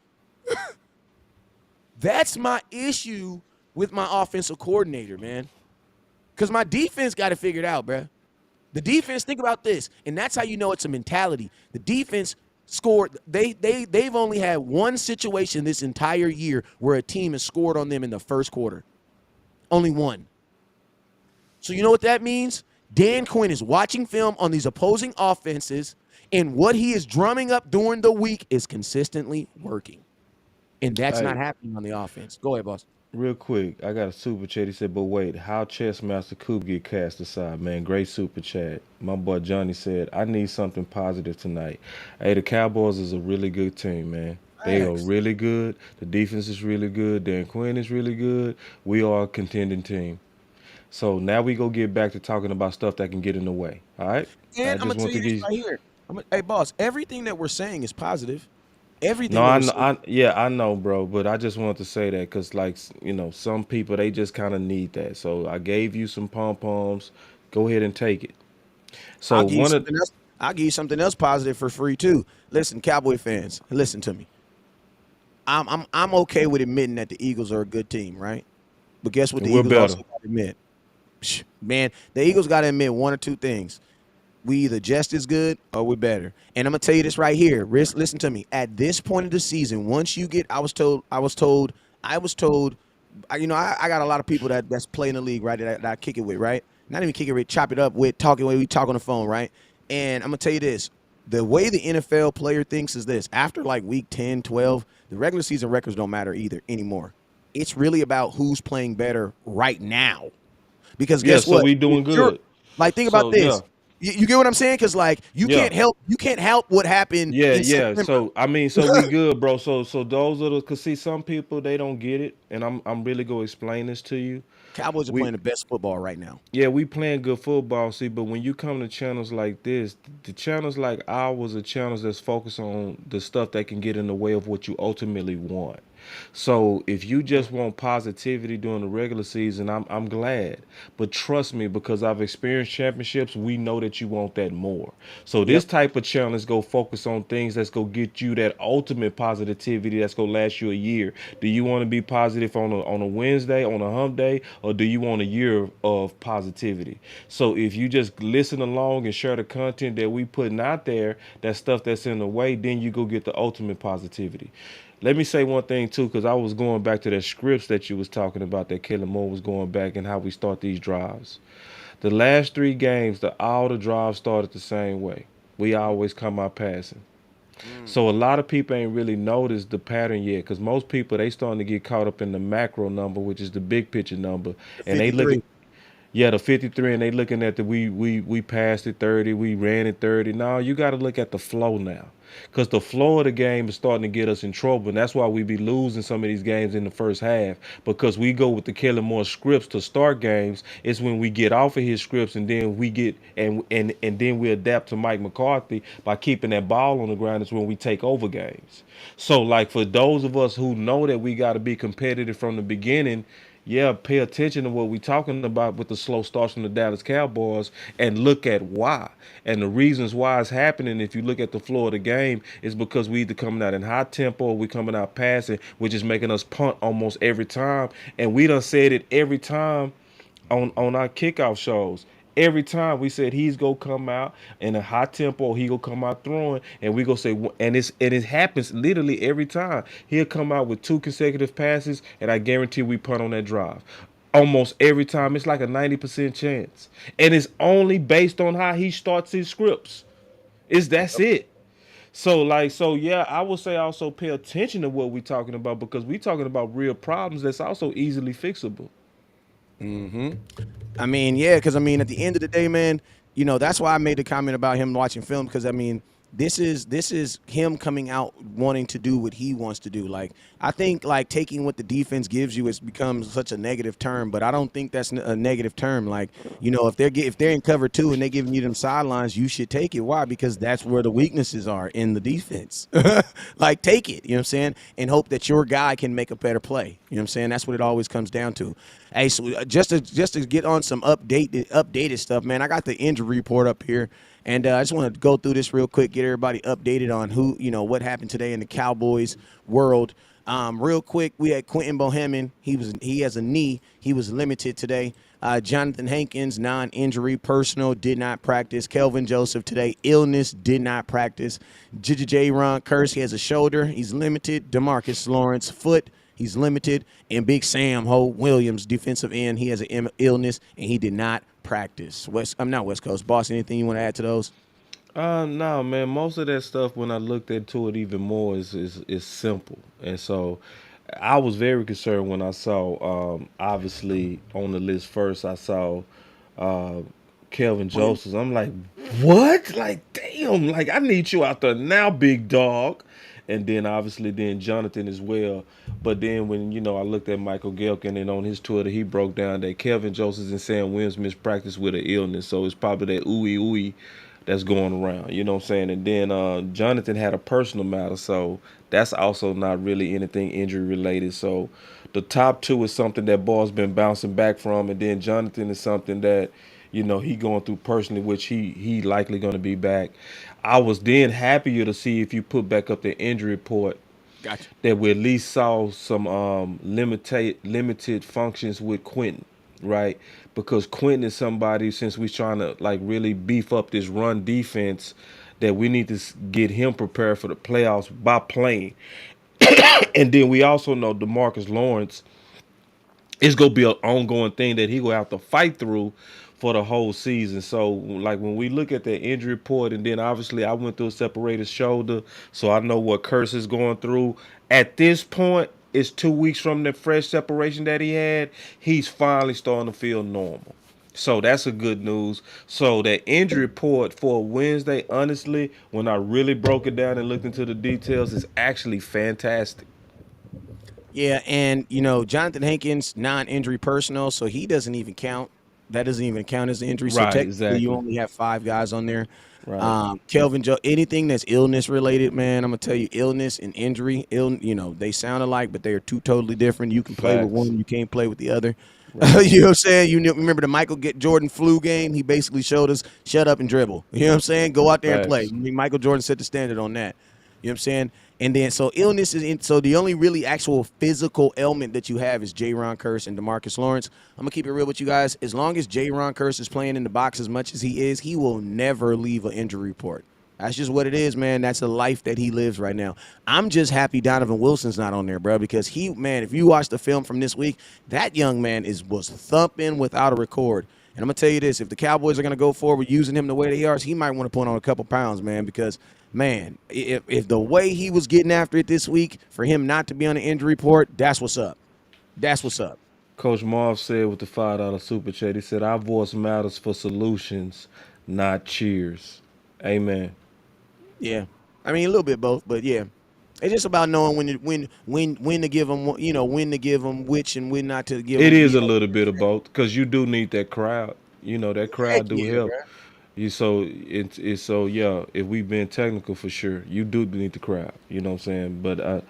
That's my issue with my offensive coordinator, man. Because my defense got it figured out, bruh. The defense, think about this, and that's how you know it's a mentality. The defense scored. They've only had one situation this entire year where a team has scored on them in the first quarter. Only one. So you know what that means? Dan Quinn is watching film on these opposing offenses, and what he is drumming up during the week is consistently working. And that's not Hey, happening on the offense. Go ahead, boss. real quick, I got a super chat. He said, but wait, how Chessmaster Coop get cast aside, man? Great super chat. My boy Johnny said, I need something positive tonight. Hey, the Cowboys is a really good team, man. They are Facts. really good. The defense is really good. Dan Quinn is really good. We are a contending team. So now we go get back to talking about stuff that can get in the way. All right? I And I'm just gonna tell want to you this give. right here. Hey, boss, everything that we're saying is positive. Everything No, that I we're know. saying. Yeah, I know, bro. But I just wanted to say that because, like, some people they just kind of need that. So I gave you some pom poms. Go ahead and take it. So I'll give you one of something else. I'll give you something else positive for free too. Listen, Cowboy fans, listen to me. I'm okay with admitting that the Eagles are a good team, right? But guess what? and The we're Eagles also better. got to admit, man, the Eagles got to admit one or two things. We either just as good or we're better. And I'm gonna tell you this right here. Listen to me. At this point of the season, once you get, I got a lot of people that's playing the league, right? That I kick it with, right? Not even kick it with, chop it up with, talking with, we talk on the phone, right? And I'm gonna tell you this: the way the NFL player thinks is this: after like week 10, 12, the regular season records don't matter either anymore. It's really about who's playing better right now. Because Yeah, guess so what? we If doing you're good. like, think about So yeah, this. You get what I'm saying? Because like yeah. you can't help what happened Yeah, in yeah. September. So I mean, so we good, bro. So those are the, cause see, some people they don't get it, and I'm really gonna explain this to you. Cowboys are We playing the best football right now. Yeah, we playing good football, see, but when you come to channels like this, the channels like ours are channels that's focused on the stuff that can get in the way of what you ultimately want. So if you just want positivity during the regular season, I'm glad. But trust me, because I've experienced championships, we know that you want that more. So this Yep. type of challenge go focus on things that's gonna get you that ultimate positivity that's gonna last you a year. Do you want to be positive on a Wednesday, on a hump day, or do you want a year of positivity? So if you just listen along and share the content that we putting out there, that stuff that's in the way, then you go get the ultimate positivity. Let me say one thing too, because I was going back to the scripts that you was talking about that Kellen Moore was going back and how we start these drives. The last three games, all the drives started the same way. We always come out passing. Mm. So a lot of people ain't really noticed the pattern yet, because most people they starting to get caught up in the macro number, which is the big picture number, The and they look 53. at yeah, the 53, and they looking at the we passed it 30, we ran it 30. Now you got to look at the flow now, because the flow of the game is starting to get us in trouble, and that's why we be losing some of these games in the first half, because we go with the Kellen Moore scripts to start games. It's when we get off of his scripts, and then we get and then we adapt to Mike McCarthy by keeping that ball on the ground. Is when we take over games. So like for those of us who know that we got to be competitive from the beginning, yeah, pay attention to what we're talking about with the slow starts from the Dallas Cowboys and look at why. And the reasons why it's happening, if you look at the flow of the game, is because we either coming out in high tempo or we coming out passing, which is making us punt almost every time. And we done said it every time on our kickoff shows. Every time we said he's gonna come out in a high tempo, he gonna come out throwing, and we gonna say, and it happens literally every time. He'll come out with two consecutive passes, and I guarantee we punt on that drive. Almost every time, it's like a 90% chance, and it's only based on how he starts his scripts. Is that's Yep. it. So yeah, I would say also pay attention to what we talking about, because we talking about real problems that's also easily fixable. Mm-hmm. I mean, yeah, because I mean, at the end of the day, man, that's why I made the comment about him watching film. Because I mean, this is him coming out wanting to do what he wants to do. Like, I think like taking what the defense gives you has become such a negative term, but I don't think that's a negative term. Like, if they're in cover two and they're giving you them sidelines, you should take it. Why? Because that's where the weaknesses are in the defense. Like, take it. You know what I'm saying? And hope that your guy can make a better play. You know what I'm saying? That's what it always comes down to. Hey, so just to get on some updated stuff, man. I got the injury report up here, and I just want to go through this real quick, get everybody updated on what happened today in the Cowboys world. Real quick, we had Quentin Bohannon. He has a knee. He was limited today. Jonathan Hankins, non-injury, personal, did not practice. Kelvin Joseph today, illness, did not practice. J. Ron Curse, he has a shoulder. He's limited. Demarcus Lawrence, foot. He's limited. And Big Sam Ho Williams, defensive end, he has an illness and he did not practice. I'm not West Coast. Boss, anything you want to add to those? No, man. Most of that stuff, when I looked into it even more, is simple, and so I was very concerned when I saw, obviously on the list first, I saw uh, Kelvin Quentin. Joseph. I'm like, what? Like, damn! Like, I need you out there now, big dog. And then obviously then Jonathan as well. But then when I looked at Michael Gelkin, and on his Twitter he broke down that Kelvin Joseph and Sam Williams missed practice with an illness, so it's probably that ooey ooey that's going around. You know what I'm saying? And then Jonathan had a personal matter, so that's also not really anything injury related. So the top two is something that Ball's been bouncing back from, and then Jonathan is something that he going through personally, which he likely going to be back. I was then happier to see, if you put back up the injury report, Gotcha. that we at least saw some limited functions with Quentin, right? Because Quentin is somebody, since we're trying to like really beef up this run defense, that we need to get him prepared for the playoffs by playing. And then we also know DeMarcus Lawrence, it's gonna be an ongoing thing that he will have to fight through for the whole season. So like when we look at the injury report, and then obviously I went through a separated shoulder, so I know what Curse is going through. At this point, it's 2 weeks from the fresh separation that he had. He's finally starting to feel normal. So that's a good news. So that injury report for Wednesday, honestly, when I really broke it down and looked into the details, is actually fantastic. Yeah, and Jonathan Hankins non-injury personnel, so he doesn't even count. That doesn't even count as an injury. So Right, technically, you exactly. only have five guys on there. Right. Kelvin Joe, anything that's illness related, man, I'm gonna tell you, illness and injury, they sound alike, but they are two totally different. You can play with Facts. one, you can't play with the other. Right. You know what I'm saying? Remember the Michael get Jordan flu game? He basically showed us shut up and dribble. You know what I'm saying? Go out there and play. I Facts. mean, Michael Jordan set the standard on that. You know what I'm saying? And then so illness so the only really actual physical ailment that you have is Ron Curse and DeMarcus Lawrence. I'm gonna keep it real with you guys. As long as Ron Curse is playing in the box as much as he is, he will never leave an injury report. That's just what it is, man. That's the life that he lives right now. I'm just happy Donovan Wilson's not on there, bro, because man, if you watch the film from this week, that young man was thumping without a record. And I'm gonna tell you this: if the Cowboys are gonna go forward using him the way they are, he might want to put on a couple pounds, man, because man, if the way he was getting after it this week, for him not to be on the injury report, that's what's up. That's what's up. Coach Marv said with the $5 super chat, he said, "Our voice matters for solutions, not cheers." Amen. Yeah, I mean a little bit both, but yeah, it's just about knowing when to give them, when to give them which and when not to give It them. is a little bit of both because you do need that crowd. That Heck crowd do yeah, help. bro. It's so yeah. If we've been technical for sure, you do need the crowd. You know what I'm saying?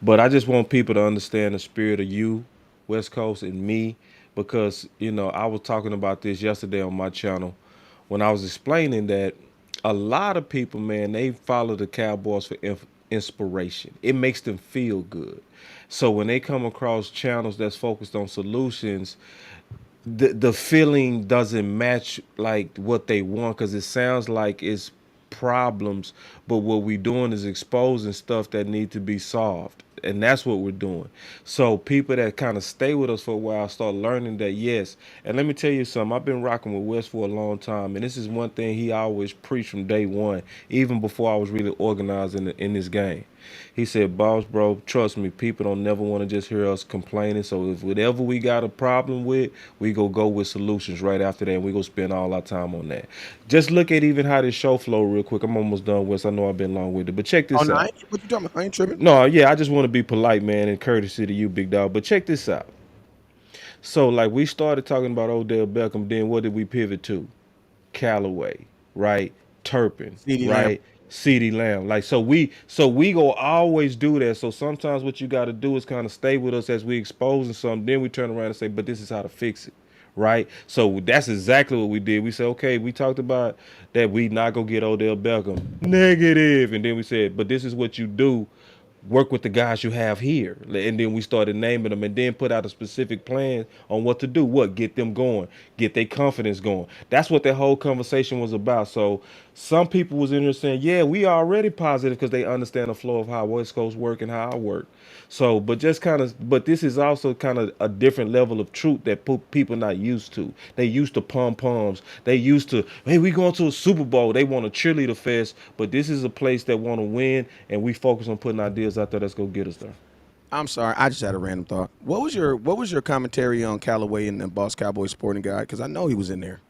But I just want people to understand the spirit of you, West Coast, and me, because I was talking about this yesterday on my channel when I was explaining that a lot of people, man, they follow the Cowboys for inspiration. It makes them feel good. So when they come across channels that's focused on solutions, the feeling doesn't match like what they want because it sounds like it's problems, but what we're doing is exposing stuff that need to be solved, and that's what we're doing. So people that kind of stay with us for a while start learning that, yes. And let me tell you something, I've been rocking with Wes for a long time, and this is one thing he always preached from day one, even before I was really organized in this game. He said, "Boss, bro, trust me, people don't never want to just hear us complaining. So if whatever we got a problem with, we go with solutions right after that, and we go spend all our time on that." Just look at even how this show flow real quick. I'm almost done, Wes. I know I've been long with it, but check Oh this no, out. what you talking about? I ain't tripping. No, yeah, I just want to be polite, man, and courtesy to you, big dog. But check this out. So like we started talking about Odell Beckham, then what did we pivot to? Callaway, right? Turpin, CD Lamb. right? CD Lamb. Like so we go always do that. So sometimes what you gotta do is kind of stay with us as we exposing something, then we turn around and say, but this is how to fix it. Right? So that's exactly what we did. We said, okay, we talked about that we not gonna get Odell Beckham. Negative. And then we said, but this is what you do, work with the guys you have here. And then we started naming them and then put out a specific plan on what to do. What? Get them going. Get their confidence going. That's what that whole conversation was about. So some people was in there saying, yeah, we are already positive because they understand the flow of how West Coast work and how I work. So, but this is also kind of a different level of truth that people not used to. They used to pom poms. They used to, hey, we going to a Super Bowl. They want a cheerleader fest, but this is a place that want to win, and we focus on putting ideas out there that's gonna get us there. I'm sorry, I just had a random thought. What was your commentary on Callaway and the Boss Cowboy Sporting Guide? Because I know he was in there.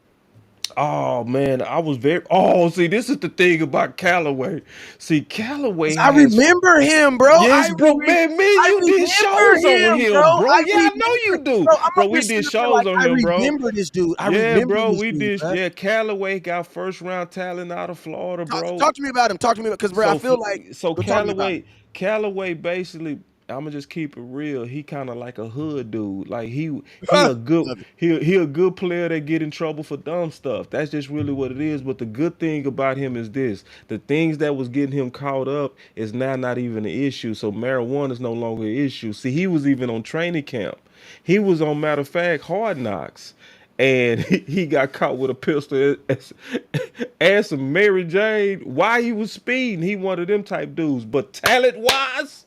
Oh man, I was very. Oh, see, this is the thing about Callaway. See, Callaway 'Cause I has. remember him, bro. Yes, bro, man, me and I you did remember shows on him, bro. him, bro. I Yeah, I know you remember, do, bro. I'm bro. up here We did sitting up there shows like on I him, bro. remember this dude. I Yeah, remember bro, this we dude, did. bro. Yeah, Callaway got first round talent out of Florida, Talk, bro. talk to me about him. Talk to me about because, bro, I So feel like. so But talk to me about him. Callaway basically, I'ma just keep it real. He kind of like a hood dude. Like he a good Love it. he a good player that get in trouble for dumb stuff. That's just really what it is. But the good thing about him is this: the things that was getting him caught up is now not even an issue. So marijuana is no longer an issue. See, he was even on training camp. He was on, matter of fact, Hard Knocks, and he got caught with a pistol and some Mary Jane. Why he was speeding? He one of them type dudes. But talent wise,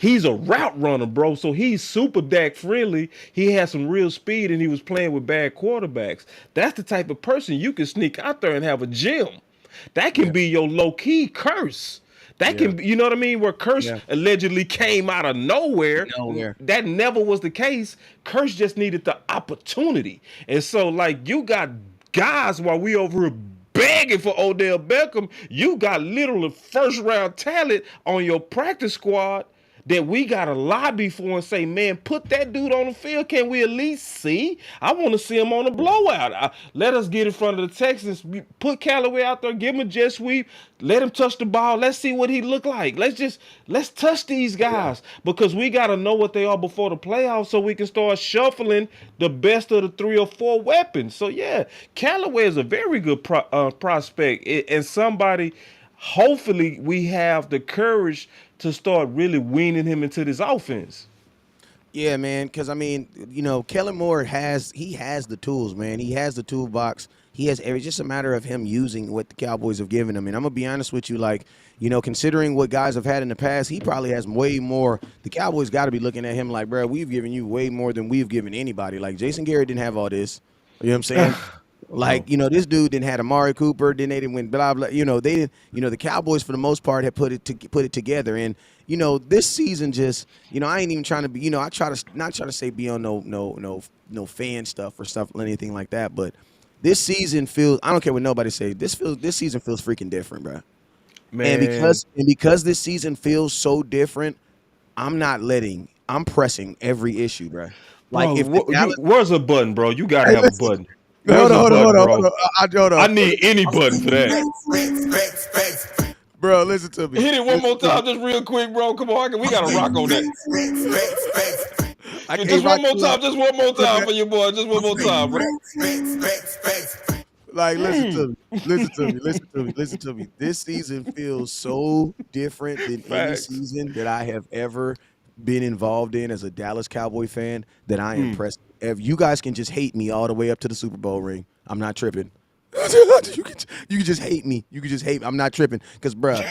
He's a route runner, bro. So he's super Dak friendly. He has some real speed, and he was playing with bad quarterbacks. That's the type of person you can sneak out there and have a gym. That can Yeah, be your low key curse. That yeah, can be, you know what I mean? Where Curse yeah. allegedly came out of nowhere. Nowhere. That never was the case. Curse just needed the opportunity. And so, like, you got guys while we over here begging for Odell Beckham, you got literally first round talent on your practice squad that we got to lobby for and say, man, put that dude on the field. Can we at least see? I want to see him on a blowout. Let us get in front of the Texans. Put Callaway out there, give him a jet sweep, let him touch the ball. Let's see what he look like. Let's touch these Yeah. guys because we got to know what they are before the playoffs so we can start shuffling the best of the 3 or 4 weapons. So yeah, Callaway is a very good prospect and somebody. Hopefully, we have the courage to start really weaning him into this offense. Yeah, man. Because I mean, Kellen Moore has the tools, man. He has the toolbox. He has. It's just a matter of him using what the Cowboys have given him. And I'm gonna be honest with you, like, considering what guys have had in the past, he probably has way more. The Cowboys got to be looking at him like, bro, we've given you way more than we've given anybody. Like Jason Garrett didn't have all this. You know what I'm saying? No. Like, this dude didn't had Amari Cooper, then they didn't win blah blah. They didn't, the Cowboys for the most part had put it together. And, this season just, I ain't even trying to be, I try to not try to say be on no fan stuff or stuff or anything like that, but this season feels, I don't care what nobody say, this season feels freaking different, bro. And Man, because this season feels so different, I'm pressing every issue, bro. Like if the Dallas where's a button, bro? You gotta Hey, have a listen. button. Hold Where's on, a hold on, button, hold on, hold bro? on. Hold I on. need any button for that. Bro, listen to me. Hit it one Listen more to me. time, just real quick, bro. Come on, we gotta rock on that. I can't Just one rock more you out. time, just one more time Okay. for your boy. Just one more time, bro. Like, listen to me. Listen to me. Listen to me. Listen to me. This season feels so different than any Facts. season that I have ever been involved in as a Dallas Cowboy fan that I am pressed. If you guys can just hate me all the way up to the Super Bowl ring, I'm not tripping. You can just hate me. You can just hate me. I'm not tripping because, bruh,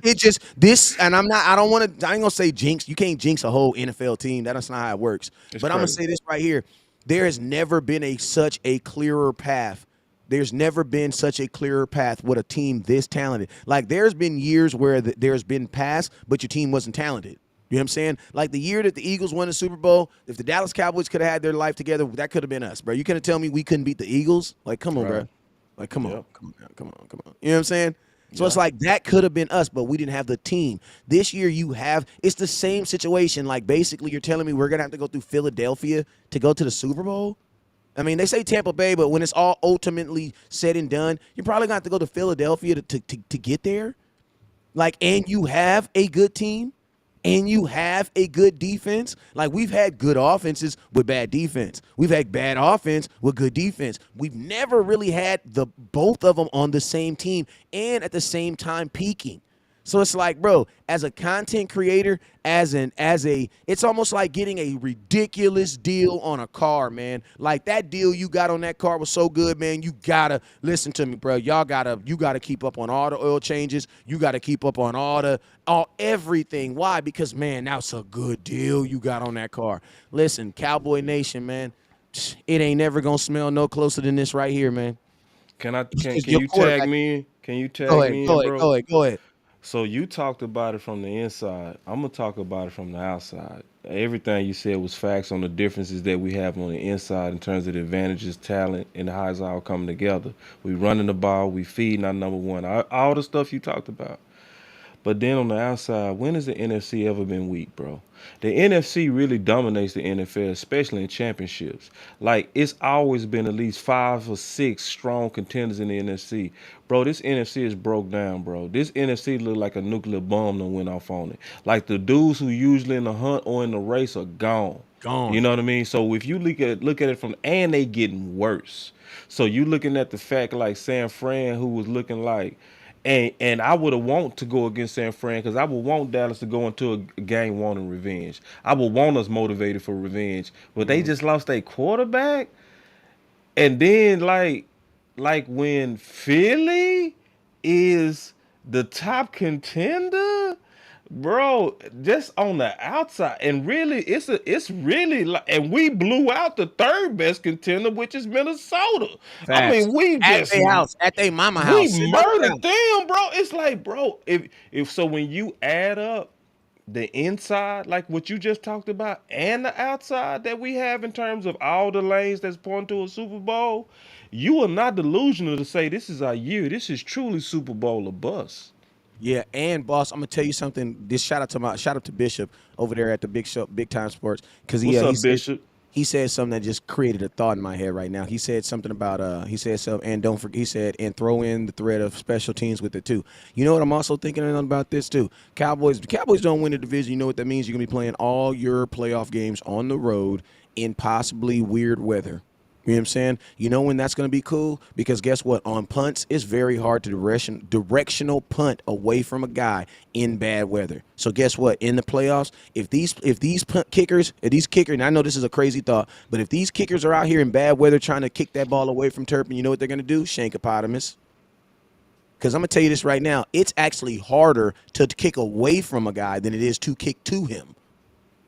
it just this, and I'm not. I don't want to. I ain't gonna say jinx. You can't jinx a whole NFL team. That's not how it works. It's But I'm gonna crazy. say this right here. There has never been such a clearer path. There's never been such a clearer path with a team this talented. Like there's been years where there's been paths, but your team wasn't talented. You know what I'm saying? Like the year that the Eagles won the Super Bowl, if the Dallas Cowboys could have had their life together, that could have been us, bro. You couldn't tell me we couldn't beat the Eagles. Like, come on, bro. Right. Like, come on, Yep. come on, come on, come on. You know what I'm saying? So it's Yeah. like that could have been us, but we didn't have the team. This year it's the same situation. Like basically you're telling me we're gonna have to go through Philadelphia to go to the Super Bowl? I mean, they say Tampa Bay, but when it's all ultimately said and done, you're probably gonna have to go to Philadelphia to get there. Like, and you have a good team and you have a good defense. Like, we've had good offenses with bad defense. We've had bad offense with good defense. We've never really had the both of them on the same team and at the same time peaking. So it's like, bro, as a content creator, it's almost like getting a ridiculous deal on a car, man. Like that deal you got on that car was so good, man. You gotta listen to me, bro. You gotta keep up on all the oil changes. You gotta keep up on all everything. Why? Because man, that's a good deal you got on that car. Listen, Cowboy Nation, man, it ain't never gonna smell no closer than this right here, man. Can I It's can just can your you tag quarterback. me in? Can you Go tag ahead, me in, go ahead, bro? go ahead, go ahead. So you talked about it from the inside. I'm gonna talk about it from the outside. Everything you said was facts on the differences that we have on the inside in terms of the advantages, talent, and how it's all coming together. We running the ball, we feeding our number one. All the stuff you talked about. But then on the outside, when has the NFC ever been weak, bro? The NFC really dominates the NFL, especially in championships. Like it's always been at least 5 or 6 strong contenders in the NFC. Bro, this NFC is broke down, bro. This NFC look like a nuclear bomb that went off on it. Like the dudes who usually in the hunt or in the race are gone. You Gone. know what I mean? So if you look at it from and they getting worse. So you looking at the fact like San Fran, who was looking like and I would have want to go against San Fran because I would want Dallas to go into a game wanting revenge. I would want us motivated for revenge. But they Mhm. just lost their quarterback. And then like when Philly is the top contender, bro, just on the outside, and really, it's really like, and we blew out the third best contender, which is Minnesota. I Facts. mean, we At just their house, at their mama we house, sitting on the murdered couch. them, bro. It's like, bro, if so, when you add up the inside, like what you just talked about, and the outside that we have in terms of all the lanes that's pointing to a Super Bowl, you are not delusional to say this is our year. This is truly Super Bowl or bust. Yeah, and boss, I'm gonna tell you something. This shout out to Bishop over there at the Big Show, Big Time Sports, because What's he up, said Bishop? something that just created a thought in my head right now. He said something about he said something, and don't forget, he said, and throw in the thread of special teams with it too. You know what I'm also thinking about this too. Cowboys don't win the division. You know what that means? You're gonna be playing all your playoff games on the road in possibly weird weather. You know what I'm saying? You know when that's going to be cool? Because guess what? On punts, it's very hard to directional punt away from a guy in bad weather. So guess what? In the playoffs, if these punt kickers, if these kickers, and I know this is a crazy thought, but if these kickers are out here in bad weather trying to kick that ball away from Turpin, you know what they're going to do? Shankopotamus. Because I'm going to tell you this right now. It's actually harder to kick away from a guy than it is to kick to him.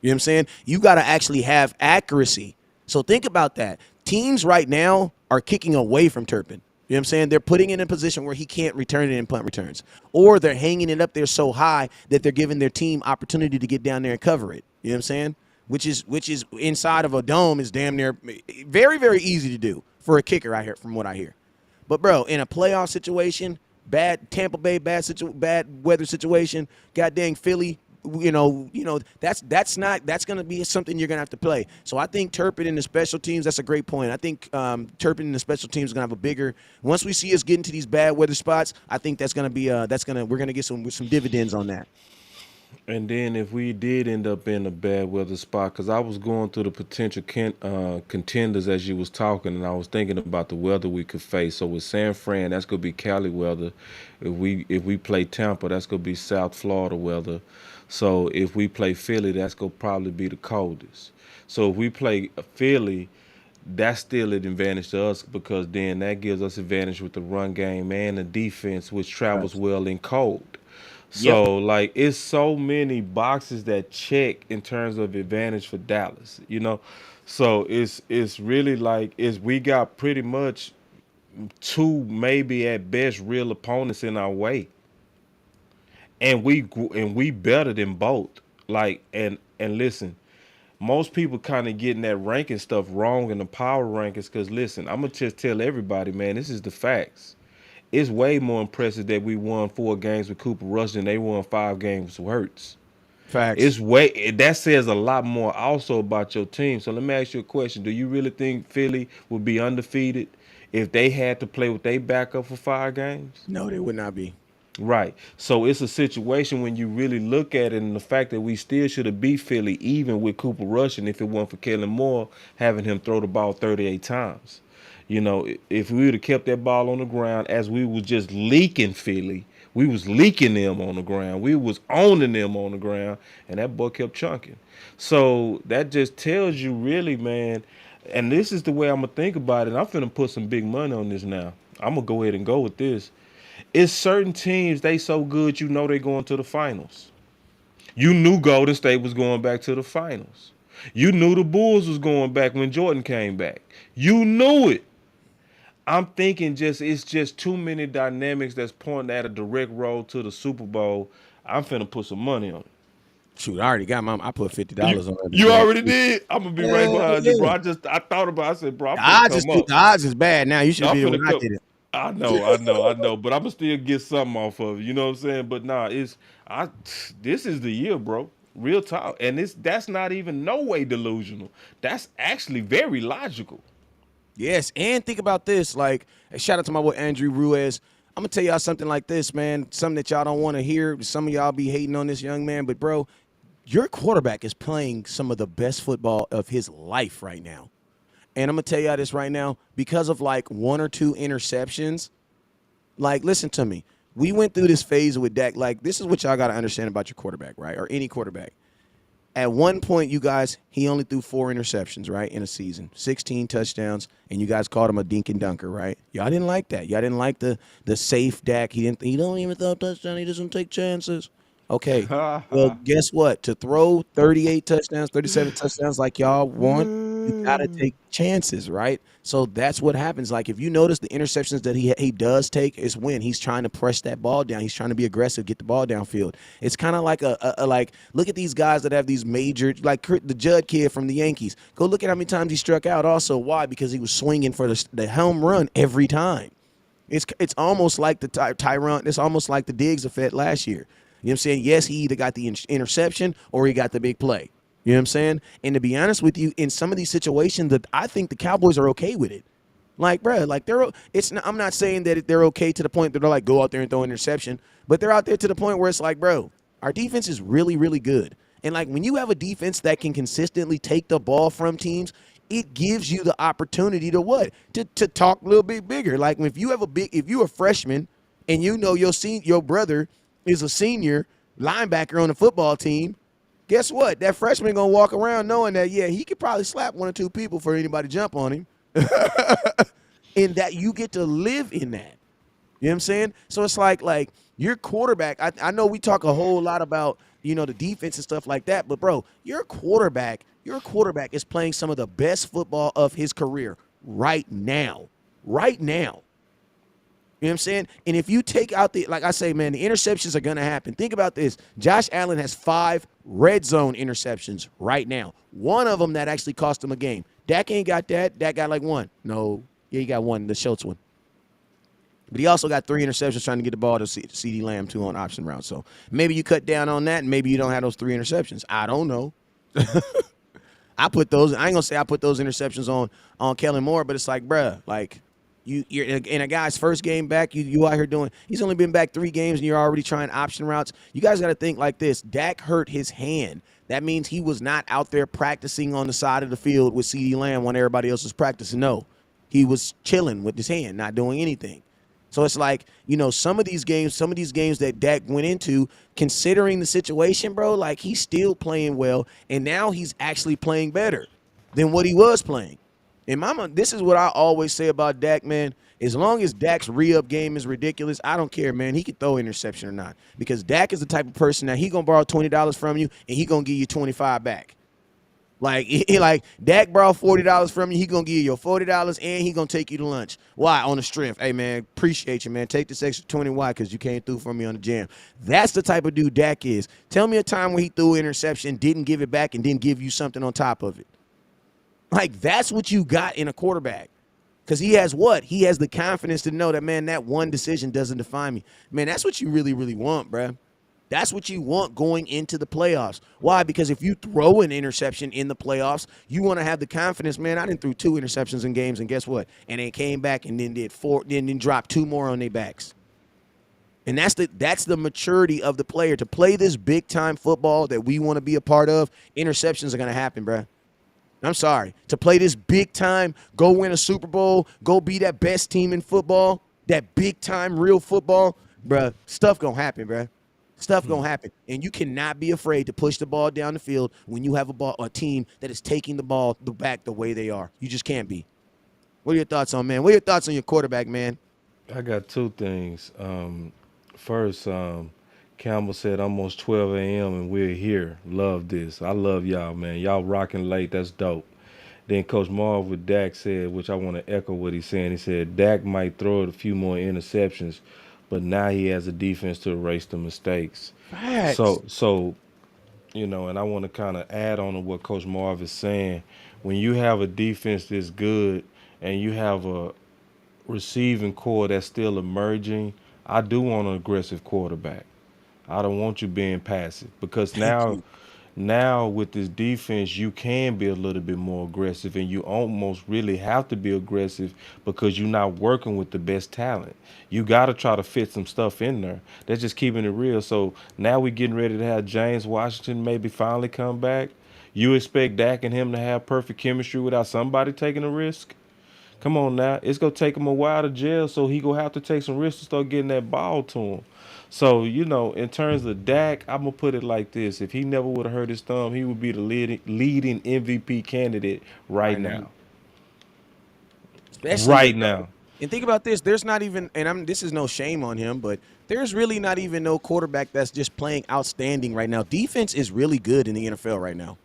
You know what I'm saying? You got to actually have accuracy. So think about that. Teams right now are kicking away from Turpin. You know what I'm saying? They're putting it in a position where he can't return it in punt returns. Or they're hanging it up there so high that they're giving their team opportunity to get down there and cover it. You know what I'm saying? Which is inside of a dome is damn near very, very easy to do for a kicker, I hear, from what I hear. But bro, in a playoff situation, bad Tampa Bay, bad weather situation, goddamn Philly, that's gonna be something you're gonna have to play. So I think Turpin in the special teams, that's a great point. I think Turpin in the special teams is gonna have a bigger. Once we see us get into these bad weather spots, I think we're gonna get some dividends on that. And then if we did end up in a bad weather spot, because I was going through the potential contenders as you was talking, and I was thinking about the weather we could face. So with San Fran, that's gonna be Cali weather. If we play Tampa, that's gonna be South Florida weather. So if we play Philly, that's gonna probably be the coldest. So if we play Philly, that's still an advantage to us because then that gives us advantage with the run game and the defense, which travels Facts. well in cold. Yep. So like it's so many boxes that check in terms of advantage for Dallas, you know. So it's really like is we got pretty much two maybe at best real opponents in our way, and we better than both. Like and listen, most people kind of getting that ranking stuff wrong in the power rankings. Cause listen, I'm gonna just tell everybody, man, this is the facts. It's way more impressive that we won 4 games with Cooper Rush than they won 5 games with Hurts. Facts. It's way that says a lot more also about your team. So let me ask you a question: do you really think Philly would be undefeated if they had to play with their backup for 5 games? No, they would not be. Right. So it's a situation when you really look at it and the fact that we still should have beat Philly even with Cooper rushing if it weren't for Kellen Moore having him throw the ball 38 times. You know, if we would have kept that ball on the ground as we was just leaking Philly, we was leaking them on the ground. We was owning them on the ground, and that boy kept chunking. So that just tells you really, man, and this is the way I'm gonna think about it. I'm finna put some big money on this now. I'm gonna go ahead and go with this. It's certain teams they so good you know they going to the finals. You knew Golden State was going back to the finals. You knew the Bulls was going back when Jordan came back. You knew it. I'm thinking just it's just too many dynamics that's pointing at a direct road to the Super Bowl. I'm finna put some money on it. Shoot, I already got my. I put You $50 on it you today. already did. I'm gonna be right Hell behind you, bro. yeah. I thought about it. I said, bro, I'm The finna odds is come up. the odds is bad now. You should have I'm been when finna I come. did it. I know, but I'ma still get something off of it. You know what I'm saying? But nah, I this is the year, bro. Real talk. And that's not even no way delusional. That's actually very logical. Yes, and think about this. Like, shout out to my boy Andrew Ruiz. I'm gonna tell y'all something like this, man. Something that y'all don't want to hear. Some of y'all be hating on this young man, but bro, your quarterback is playing some of the best football of his life right now. And I'm gonna tell y'all this right now because of like one or two interceptions. Like, listen to me. We went through this phase with Dak. Like, this is what y'all gotta understand about your quarterback, right? Or any quarterback. At one point, you guys, he only threw 4 interceptions, right, in a season, 16 touchdowns, and you guys called him a dink and dunker, right? Y'all didn't like that. Y'all didn't like the safe Dak. He don't even throw a touchdown. He doesn't take chances. Okay. Well, guess what? To throw 38 touchdowns, 37 touchdowns like y'all want, you gotta take chances, right? So that's what happens. Like if you notice the interceptions that he does take is when he's trying to press that ball down. He's trying to be aggressive, get the ball downfield. It's kind of like a like look at these guys that have these major like the Judd kid from the Yankees. Go look at how many times he struck out. Also, why? Because he was swinging for the home run every time. It's almost like the Tyron. It's almost like the Diggs effect last year. You know what I'm saying? Yes, he either got the interception or he got the big play. You know what I'm saying? And to be honest with you, in some of these situations, that I think the Cowboys are okay with it. Like, bro, like they're it's. Not, I'm not saying that they're okay to the point that they're like go out there and throw an interception, but they're out there to the point where it's like, bro, our defense is really, really good. And like when you have a defense that can consistently take the ball from teams, it gives you the opportunity to what? To talk a little bit bigger. Like if you're a freshman and you know your brother is a senior linebacker on the football team, guess what? That freshman gonna walk around knowing that yeah, he could probably slap one or two people for anybody jump on him. And that you get to live in that. You know what I'm saying? So it's like your quarterback. I know we talk a whole lot about the defense and stuff like that, but bro, your quarterback is playing some of the best football of his career right now. Right now. You know what I'm saying? And if you take out like I say, man, the interceptions are going to happen. Think about this. Josh Allen has 5 red zone interceptions right now. One of them that actually cost him a game. Dak ain't got that. Dak got like one. No. Yeah, he got one, the Schultz one. But he also got 3 interceptions trying to get the ball to CD Lamb, 2 on option route. So maybe you cut down on that, and maybe you don't have those 3 interceptions. I don't know. I ain't gonna say I put those interceptions on Kellen Moore, but it's like, bruh, like you're in a guy's first game back. You out here doing. He's only been back 3 games, and you're already trying option routes. You guys got to think like this. Dak hurt his hand. That means he was not out there practicing on the side of the field with CD Lamb when everybody else was practicing. No, he was chilling with his hand, not doing anything. So it's like, some of these games that Dak went into, considering the situation, bro, like he's still playing well, and now he's actually playing better than what he was playing. And mama, this is what I always say about Dak, man. As long as Dak's re-up game is ridiculous, I don't care, man. He can throw interception or not. Because Dak is the type of person that he gonna borrow $20 from you and he gonna give you 25 back. Like Dak borrowed $40 from you, he gonna give you your $40 and he gonna take you to lunch. Why? On the strength. Hey man, appreciate you, man. Take this extra 20. Why? Because you came through for me on the jam. That's the type of dude Dak is. Tell me a time where he threw an interception, didn't give it back, and didn't give you something on top of it. Like that's what you got in a quarterback. Because he has what? He has the confidence to know that, man, that one decision doesn't define me. Man, that's what you really, really want, bruh. That's what you want going into the playoffs. Why? Because if you throw an interception in the playoffs, you want to have the confidence, man, I didn't throw 2 interceptions in games, and guess what? And they came back and then did 4, then dropped 2 more on their backs. And that's the maturity of the player. To play this big-time football that we want to be a part of, interceptions are going to happen, bruh. I'm sorry. To play this big time, go win a Super Bowl, go be that best team in football, that big time real football, bruh, stuff gonna happen, bruh. Stuff gonna happen. And you cannot be afraid to push the ball down the field when you have a team that is taking the ball back the way they are. You just can't be. What are your thoughts on, man? What are your thoughts on your quarterback, man? I got 2 things. First, Campbell said almost 12 a.m. and we're here. Love this. I love y'all, man. Y'all rocking late. That's dope. Then Coach Marv with Dak said, which I want to echo what he's saying. He said Dak might throw it a few more interceptions, but now he has a defense to erase the mistakes. Facts. So, and I want to kind of add on to what Coach Marv is saying. When you have a defense that's good and you have a receiving core that's still emerging, I do want an aggressive quarterback. I don't want you being passive because Thank now you. now with this defense you can be a little bit more aggressive and you almost really have to be aggressive because you're not working with the best talent. You got to try to fit some stuff in there. That's just keeping it real. So now we're getting ready to have James Washington maybe finally come back. You expect Dak and him to have perfect chemistry without somebody taking a risk? Come on now, it's gonna take him a while to gel, so he gonna have to take some risks to start getting that ball to him. So in terms of Dak, I'm gonna put it like this: if he never would have hurt his thumb, he would be the leading MVP candidate right Right now. now. Especially with Right now. and think about this. There's not even, and this is no shame on him, but There's really not even no quarterback that's just playing outstanding right now. Defense is really good in the NFL right now.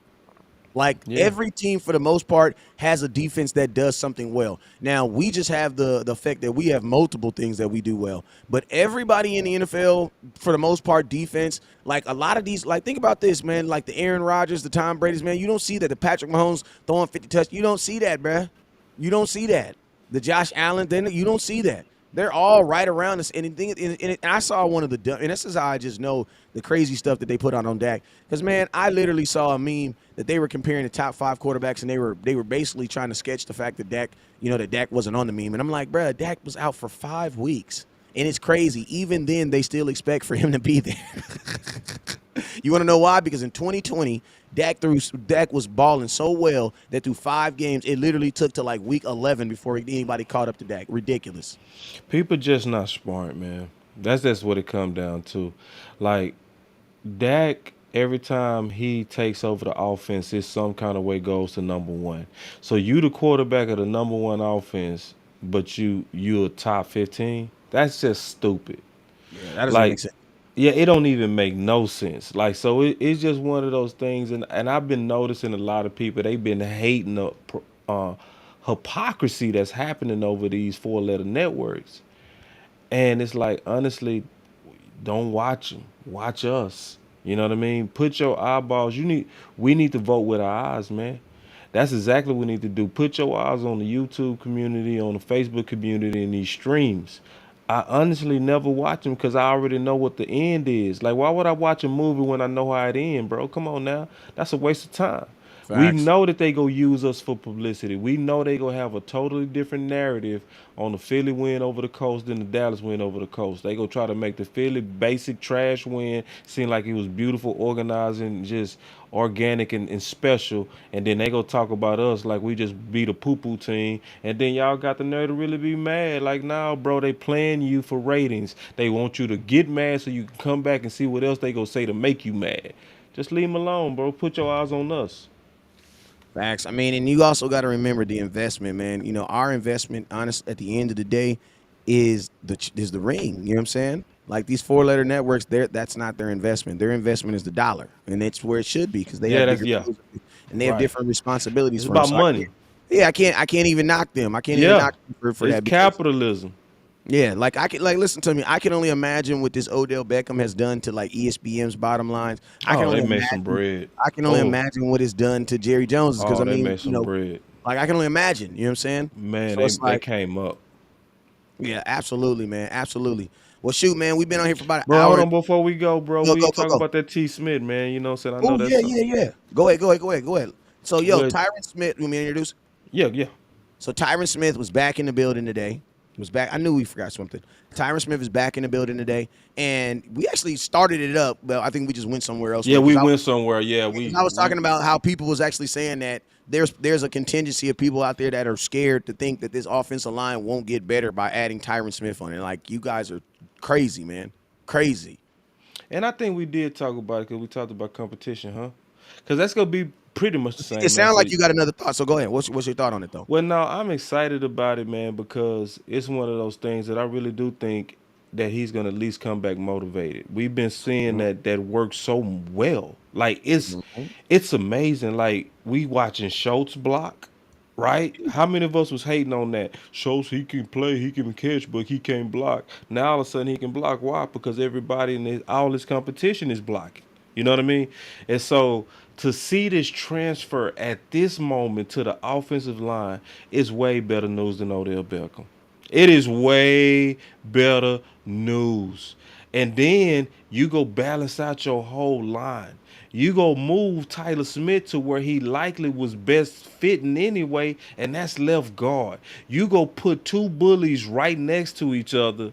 Like Yeah. every team for the most part has a defense that does something well. Now we just have the fact that we have multiple things that we do well. But everybody in the NFL for the most part defense, like a lot of these, like think about this, man, like the Aaron Rodgers, the Tom Brady's, man, you don't see that. The Patrick Mahomes throwing 50 touch, you don't see that, bruh. You don't see that. The Josh Allen, then you don't see that. They're all right around us. And I saw one of the, and this is how I just know the crazy stuff that they put on Dak. Because man, I literally saw a meme that they were comparing the top 5 quarterbacks, and they were basically trying to sketch the fact that Dak, that Dak wasn't on the meme. And I'm like, bruh, Dak was out for 5 weeks, and it's crazy. Even then, they still expect for him to be there. You want to know why? Because in 2020, Dak was balling so well that through 5 games, it literally took to like week 11 before anybody caught up to Dak. Ridiculous. People just not smart, man. That's just what it come down to. Like Dak, every time he takes over the offense, it some kind of way goes to number one. So you the quarterback of the number one offense, but you a top 15. That's just stupid. Yeah, that doesn't make Like, sense. yeah, it don't even make no sense. Like, so it's just one of those things, and I've been noticing a lot of people they've been hating the uh, hypocrisy that's happening over these four-letter networks, and it's like honestly, don't watch them. Watch us. You know what I mean? Put your eyeballs. We need to vote with our eyes, man. That's exactly what we need to do. Put your eyes on the YouTube community, on the Facebook community, and these streams. I honestly never watch them because I already know what the end is. Like, why would I watch a movie when I know how it ends, bro? Come on now. That's a waste of time. We Facts. know that they go use us for publicity. We know they go have a totally different narrative on the Philly win over the coast than the Dallas win over the coast. They go try to make the Philly basic trash win seem like it was beautiful, organized, and just organic and special. And then they go talk about us like we just beat a poo-poo team. And then y'all got the nerve to really be mad. Like, nah, bro, they playing you for ratings. They want you to get mad so you can come back and see what else they go say to make you mad. Just leave them alone, bro. Put your eyes on us. Facts. I mean, and you also got to remember the investment, man. Our investment, honest, at the end of the day, is the ring. You know what I'm saying? Like these four-letter networks, that's not their investment. Their investment is the dollar, and it's where it should be because they Yeah, have that's bigger yeah. bills and they have Right. different responsibilities It's for them. about So I money. can't. Yeah, I can't even knock them. I can't even Yeah. knock them for It's that because capitalism. yeah, like I can like listen to me. I can only imagine what this Odell Beckham has done to like ESPN's bottom lines. I can Oh, only they made some imagine. bread. I can only Oh, imagine what it's done to Jerry Jones's because oh, I they mean, made some bread. like I can only imagine. You know what I'm saying? Man, So they it's they like, came up. yeah, absolutely, man, absolutely. Well, shoot, man, we've been on here for about an Bro, hold hour. on before we go, bro. Go, We go, ain't go, talk go. about that T. Smith, man. You know what I'm saying? I know Oh that's yeah, something. yeah, yeah. Go ahead, go ahead, go ahead, go ahead. So, yo, Well, Tyron Smith. You want me to introduce? yeah, yeah. So Tyron Smith was back in the building today. Was back. I knew we forgot something. Tyron Smith is back in the building today, and we actually started it up. But I think we just went somewhere else Yeah, with it we because went somewhere. Yeah, I was we talking about how people was actually saying that there's a contingency of people out there that are scared to think that this offensive line won't get better by adding Tyron Smith on it. Like you guys are crazy, man, crazy. and I think we did talk about it because we talked about competition, huh? Because that's gonna be pretty much the It same sounds answer. like you got another thought. So go ahead. What's your thought on it though? Well, no, I'm excited about it, man, because it's one of those things that I really do think that he's gonna at least come back motivated. We've been seeing Mhm, that works so well. Like mhm. it's amazing. Like we watching Schultz block, right? How many of us was hating on that? Schultz, he can play, he can catch, but he can't block. Now all of a sudden he can block. Why? Because everybody in all his competition is blocking. You know what I mean? And so to see this transfer at this moment to the offensive line is way better news than Odell Beckham. It is way better news. And then you go balance out your whole line. You go move Tyler Smith to where he likely was best fitting anyway, and that's left guard. You go put two bullies right next to each other.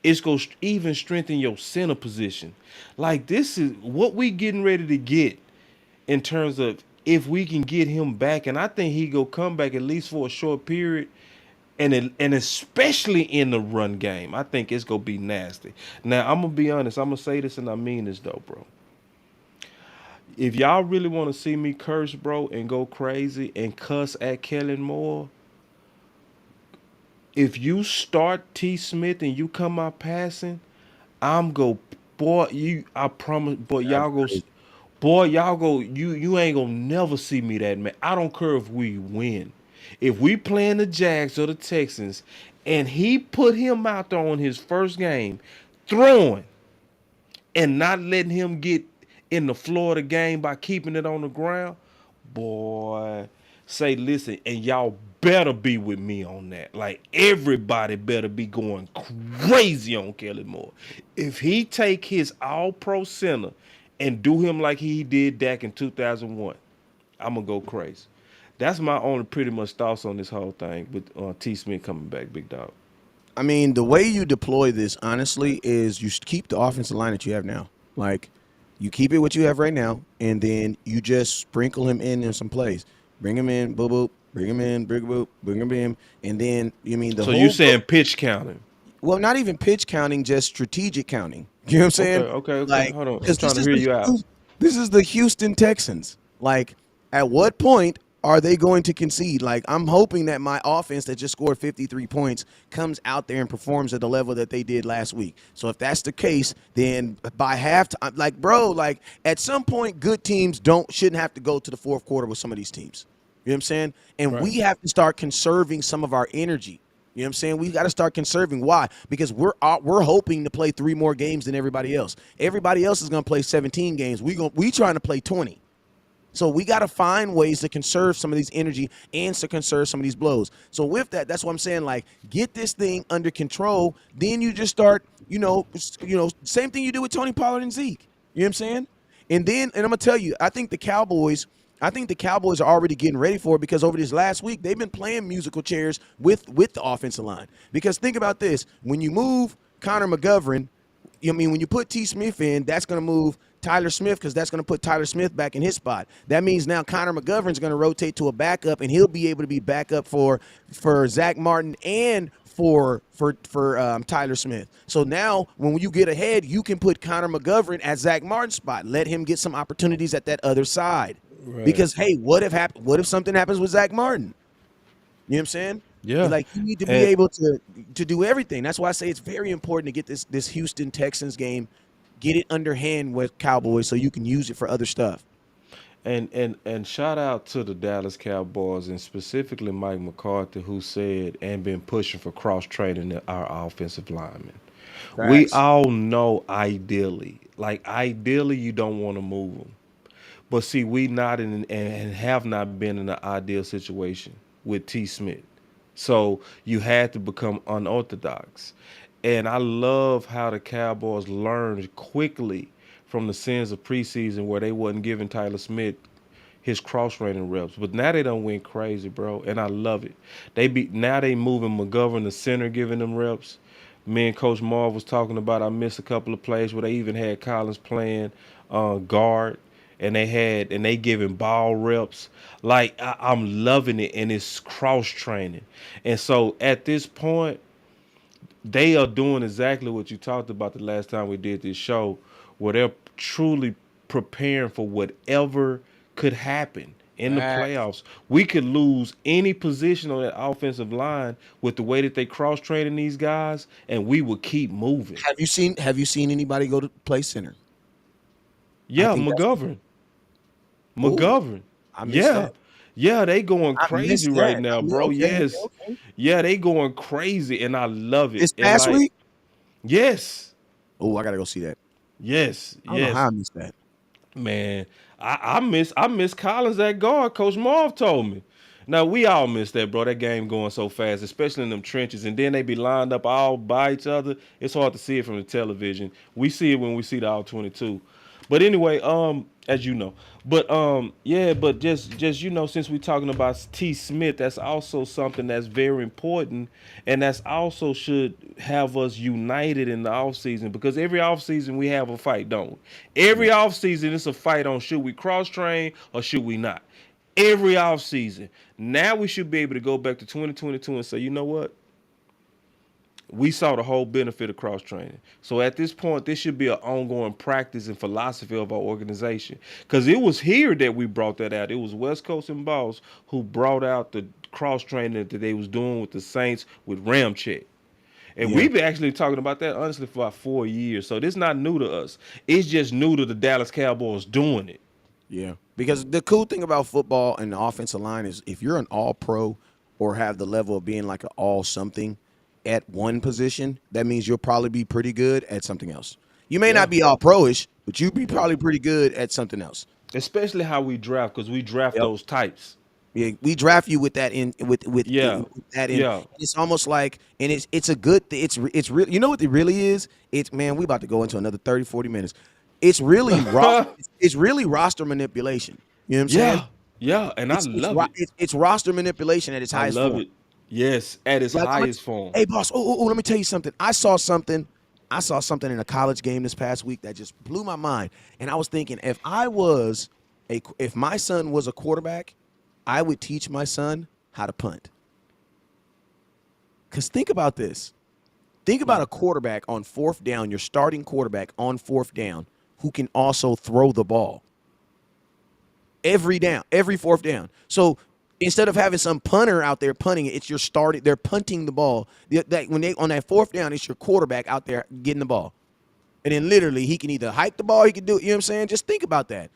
It's going to even strengthen your center position. Like, this is what we getting ready to get in terms of if we can get him back, and I think he go come back at least for a short period, and especially in the run game, I think it's gonna be nasty. Now I'm gonna be honest. I'm gonna say this, and I mean this though, bro. If y'all really want to see me curse, bro, and go crazy and cuss at Kellen Moore, if you start T. Smith and you come out passing, I'm go, boy. I promise, boy. That'd Y'all be go, crazy. boy. Y'all go. You ain't gonna never see me that man. I don't care if we win, if we playing the Jags or the Texans, and he put him out there on his first game, throwing and not letting him get in the floor of the game by keeping it on the ground, boy, say listen, and y'all better be with me on that. Like everybody better be going crazy on Kelly Moore. If he take his all pro center and do him like he did Dak in 2001, I'm gonna go crazy. That's my only pretty much thoughts on this whole thing with T. Smith coming back, big dog. I mean, the way you deploy this, honestly, is you keep the offensive line that you have now. Like, you keep it what you have right now, and then you just sprinkle him in some plays. Bring him in, boop boop. Bring him in, bring boop, bring him in, and then you mean the So you whole saying pitch counting? well, not even pitch counting, just strategic counting. You know what I'm Okay, saying? okay, okay. Like, Hold on, I'm because trying to hear you out. This is the Houston Texans. Like, at what point are they going to concede? Like, I'm hoping that my offense that just scored 53 points comes out there and performs at the level that they did last week. So if that's the case, then by halftime, like, bro, like at some point, good teams shouldn't have to go to the fourth quarter with some of these teams. You know what I'm saying? And Right. we have to start conserving some of our energy. You know what I'm saying? We got to start conserving. Why? Because we're hoping to play 3 more games than everybody else. Everybody else is going to play 17 games. We trying to play 20. So we got to find ways to conserve some of these energy and to conserve some of these blows. So with that, that's what I'm saying. Like, get this thing under control. Then you just start, same thing you do with Tony Pollard and Zeke. You know what I'm saying? And I'm gonna tell you, I think the Cowboys are already getting ready for it because over this last week they've been playing musical chairs with the offensive line. Because think about this: when you move Connor McGovern, when you put T. Smith in, that's going to move Tyler Smith because that's going to put Tyler Smith back in his spot. That means now Connor McGovern's going to rotate to a backup, and he'll be able to be backup for Zach Martin and for Tyler Smith. So now when you get ahead, you can put Connor McGovern at Zach Martin's spot. Let him get some opportunities at that other side. Right. Because hey, what if something happens with Zach Martin? You know what I'm saying? Yeah. You need to be And able to do everything. That's why I say it's very important to get this Houston Texans game, get it underhand with Cowboys so you can use it for other stuff. and shout out to the Dallas Cowboys and specifically Mike McCarthy who said and been pushing for cross training our offensive linemen. We Facts. all know ideally you don't want to move them. But see, we not in and have not been in an ideal situation with T. Smith. So you had to become unorthodox. And I love how the Cowboys learned quickly from the sins of preseason where they wasn't giving Tyler Smith his cross training reps. But now they don't went crazy, bro. And I love it. Now they moving McGovern the center, giving them reps. Me and Coach Marv was talking about I missed a couple of plays where they even had Collins playing guard and they giving ball reps. Like I'm loving it and it's cross training. And so at this point, they are doing exactly what you talked about the last time we did this show, where they're truly preparing for whatever could happen in the Facts. playoffs. We could lose any position on that offensive line with the way that they cross training these guys, and we will keep moving. Have you seen anybody go to play center? I Yeah, think that's McGovern. oh, McGovern. I missed Yeah. that. Yeah, they going I crazy missed right that. now, bro. Okay, okay, Yes. okay. Yeah, they going crazy and I love it. This And past like, week? yes. Oh, I gotta go see that. Yes. I don't know how Yes. I missed that. Man, I miss Collins at guard. Coach Marv told me. Now we all miss that, bro. That game going so fast, especially in them trenches, and then they be lined up all by each other. It's hard to see it from the television. We see it when we see the all 22. But anyway, as you know, but yeah, but just since we're talking about T. Smith, that's also something that's very important, and that's also should have us united in the off season because every off season we have a fight, don't we? Yeah. Every off season it's a fight on should we cross train or should we not. Every off season. Now we should be able to go back to 2022 and say, you know what? We saw the whole benefit of cross training. So at this point, this should be an ongoing practice and philosophy of our organization. Because it was here that we brought that out. It was West Coast and Boss who brought out the cross training that they was doing with the Saints with Ramchick. And Yeah. we've been actually talking about that honestly for about 4 years. So this not new to us. It's just new to the Dallas Cowboys doing it. Yeah. Because the cool thing about football and the offensive line is if you're an all pro or have the level of being like an all something at one position, that means you'll probably be pretty good at something else. You may Yeah. not be all pro-ish, but you'll be Yeah. probably pretty good at something else. Especially how we draft, because we draft Yep. those types. Yeah, we draft you with that in Yeah. with that in. Yeah. And it's almost like, and it's a good thing. It's real. You know what it really is? It's, man, we about to go into another 30-40 minutes. It's really it's really roster manipulation. You know what I'm saying? Yeah. Yeah. And I love it. It's roster manipulation at its I highest love form. it. Yes. At its Like, highest form. hey, boss. Let me tell you something. I saw something in a college game this past week that just blew my mind. And I was thinking, if my son was a quarterback, I would teach my son how to punt. Because think about this. Think about a quarterback on fourth down, your starting quarterback on fourth down, who can also throw the ball every down, every fourth down. So instead of having some punter out there punting it, it's your starting. They're punting the ball. When they on that fourth down, it's your quarterback out there getting the ball, and then literally he can either hike the ball, he can do it. You know what I'm saying? Just think about that.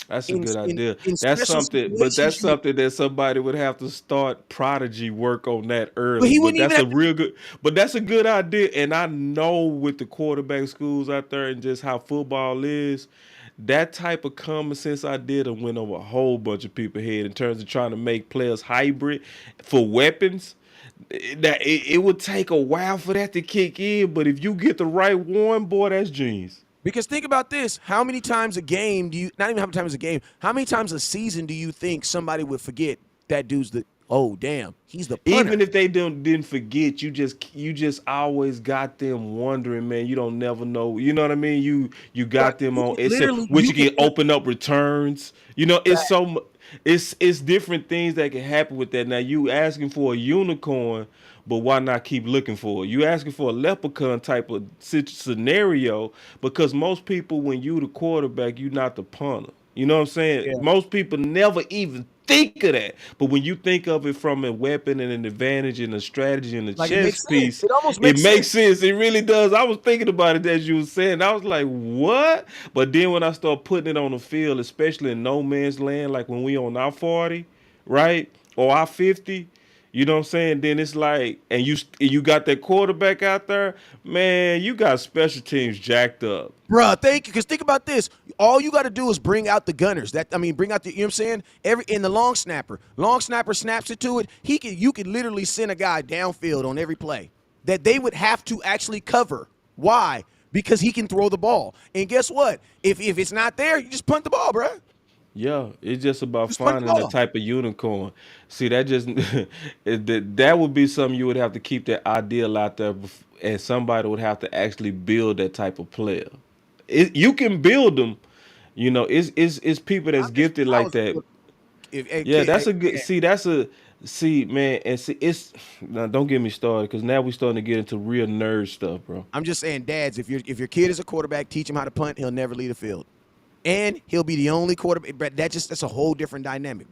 That's a In good in, idea. in That's special something, but that's situations, something that somebody would have to start prodigy work on that but early. he But wouldn't even that's a have to. real good, but that's a good idea. And I know with the quarterback schools out there and just how football is, that type of common sense idea that went over a whole bunch of people's head in terms of trying to make players hybrid for weapons. It would take a while for that to kick in, but if you get the right one, boy, that's genius. Because think about this: how many times a game do you? Not even how many times a game. How many times a season do you think somebody would forget that dude's the? Oh, damn, he's the punter. Even if they didn't forget, you just always got them wondering, man. You don't never know. You know what I mean? You Bro, got them you on. can It's literally, which you can open up returns. It's it's different things that can happen with that. Now you asking for a unicorn, but why not keep looking for it? You asking for a leprechaun type of scenario because most people, when you the quarterback, you not the punter. You know what I'm saying? yeah. Most people never even think of that. But when you think of it from a weapon and an advantage and a strategy and a Like, it makes chess sense. piece, It almost it makes makes sense. sense. It really does. I was thinking about it as you were saying. I was like, what? But then when I start putting it on the field, especially in no man's land, like when we on our 40, right? Or our 50, you know what I'm saying? Then it's like, and you got that quarterback out there, man, you got special teams jacked up. Bruh, thank you. Because think about this. All you got to do is bring out the gunners. Bring out the, you know what I'm saying? In the long snapper. Long snapper snaps it to it. You can literally send a guy downfield on every play that they would have to actually cover. Why? Because he can throw the ball. And guess what? If it's not there, you just punt the ball, bruh. Yeah, it's just about Just punt the finding the ball. type of unicorn. See, that just that would be something you would have to keep that ideal out there, and somebody would have to actually build that type of player. You can build them, it's people that's gifted I like was that. if, Yeah, that's hey, a good. See, that's a see, man, and see, it's now don't get me started because now we starting to get into real nerd stuff, bro. I'm just saying, dads, if your kid is a quarterback, teach him how to punt. He'll never leave the field, and he'll be the only quarterback. But that's a whole different dynamic.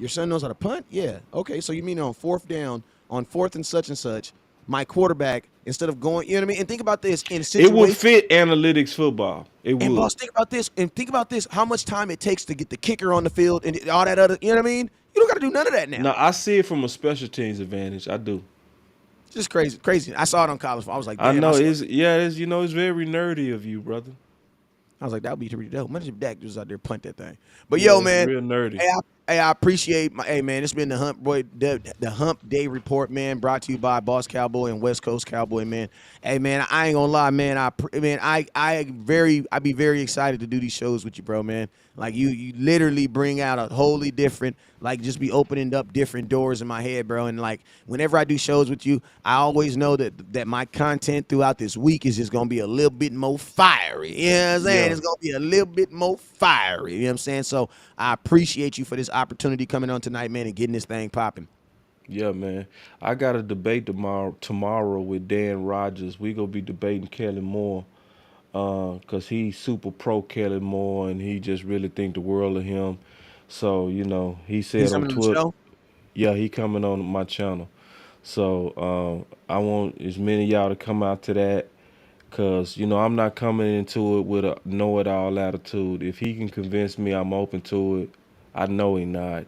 Your son knows how to punt. Yeah, okay. So you mean on fourth down, on fourth and such, my quarterback instead of going, you know what I mean? And think about this in a It would situation. fit analytics football. It And would. boss, think about this. How much time it takes to get the kicker on the field and all that other. You know what I mean? You don't got to do none of that now. Now I see it from a special teams advantage. I do. It's just crazy, crazy. I saw it on college. I was like, I damn. know it's yeah, it's very nerdy of you, brother. I was like, that would be pretty dope. Imagine if Dak was out there punt that thing. But Yeah, yo, it's man, real nerdy. I appreciate my. Hey, man, it's been the Hump Boy, the Hump Day Report, man. Brought to you by Boss Cowboy and West Coast Cowboy, man. Hey, man, I ain't gonna lie, man. I'd be very excited to do these shows with you, bro, man. Like you literally bring out a wholly different, like just be opening up different doors in my head, bro. And like whenever I do shows with you, I always know that my content throughout this week is just gonna be a little bit more fiery. You know what I'm saying? Yeah. It's gonna be a little bit more fiery. You know what I'm saying? So I appreciate you for this opportunity coming on tonight, man, and getting this thing popping. Yeah, man. I got a debate tomorrow with Dan Rogers. We gonna be debating Kelly Moore, cause he's super pro Kelly Moore and he just really think the world of him. So, he He's said on coming on the Twitter, show. yeah, he coming on my channel. So I want as many of y'all to come out to that. Cause I'm not coming into it with a know-it-all attitude. If he can convince me, I'm open to it. I know he not,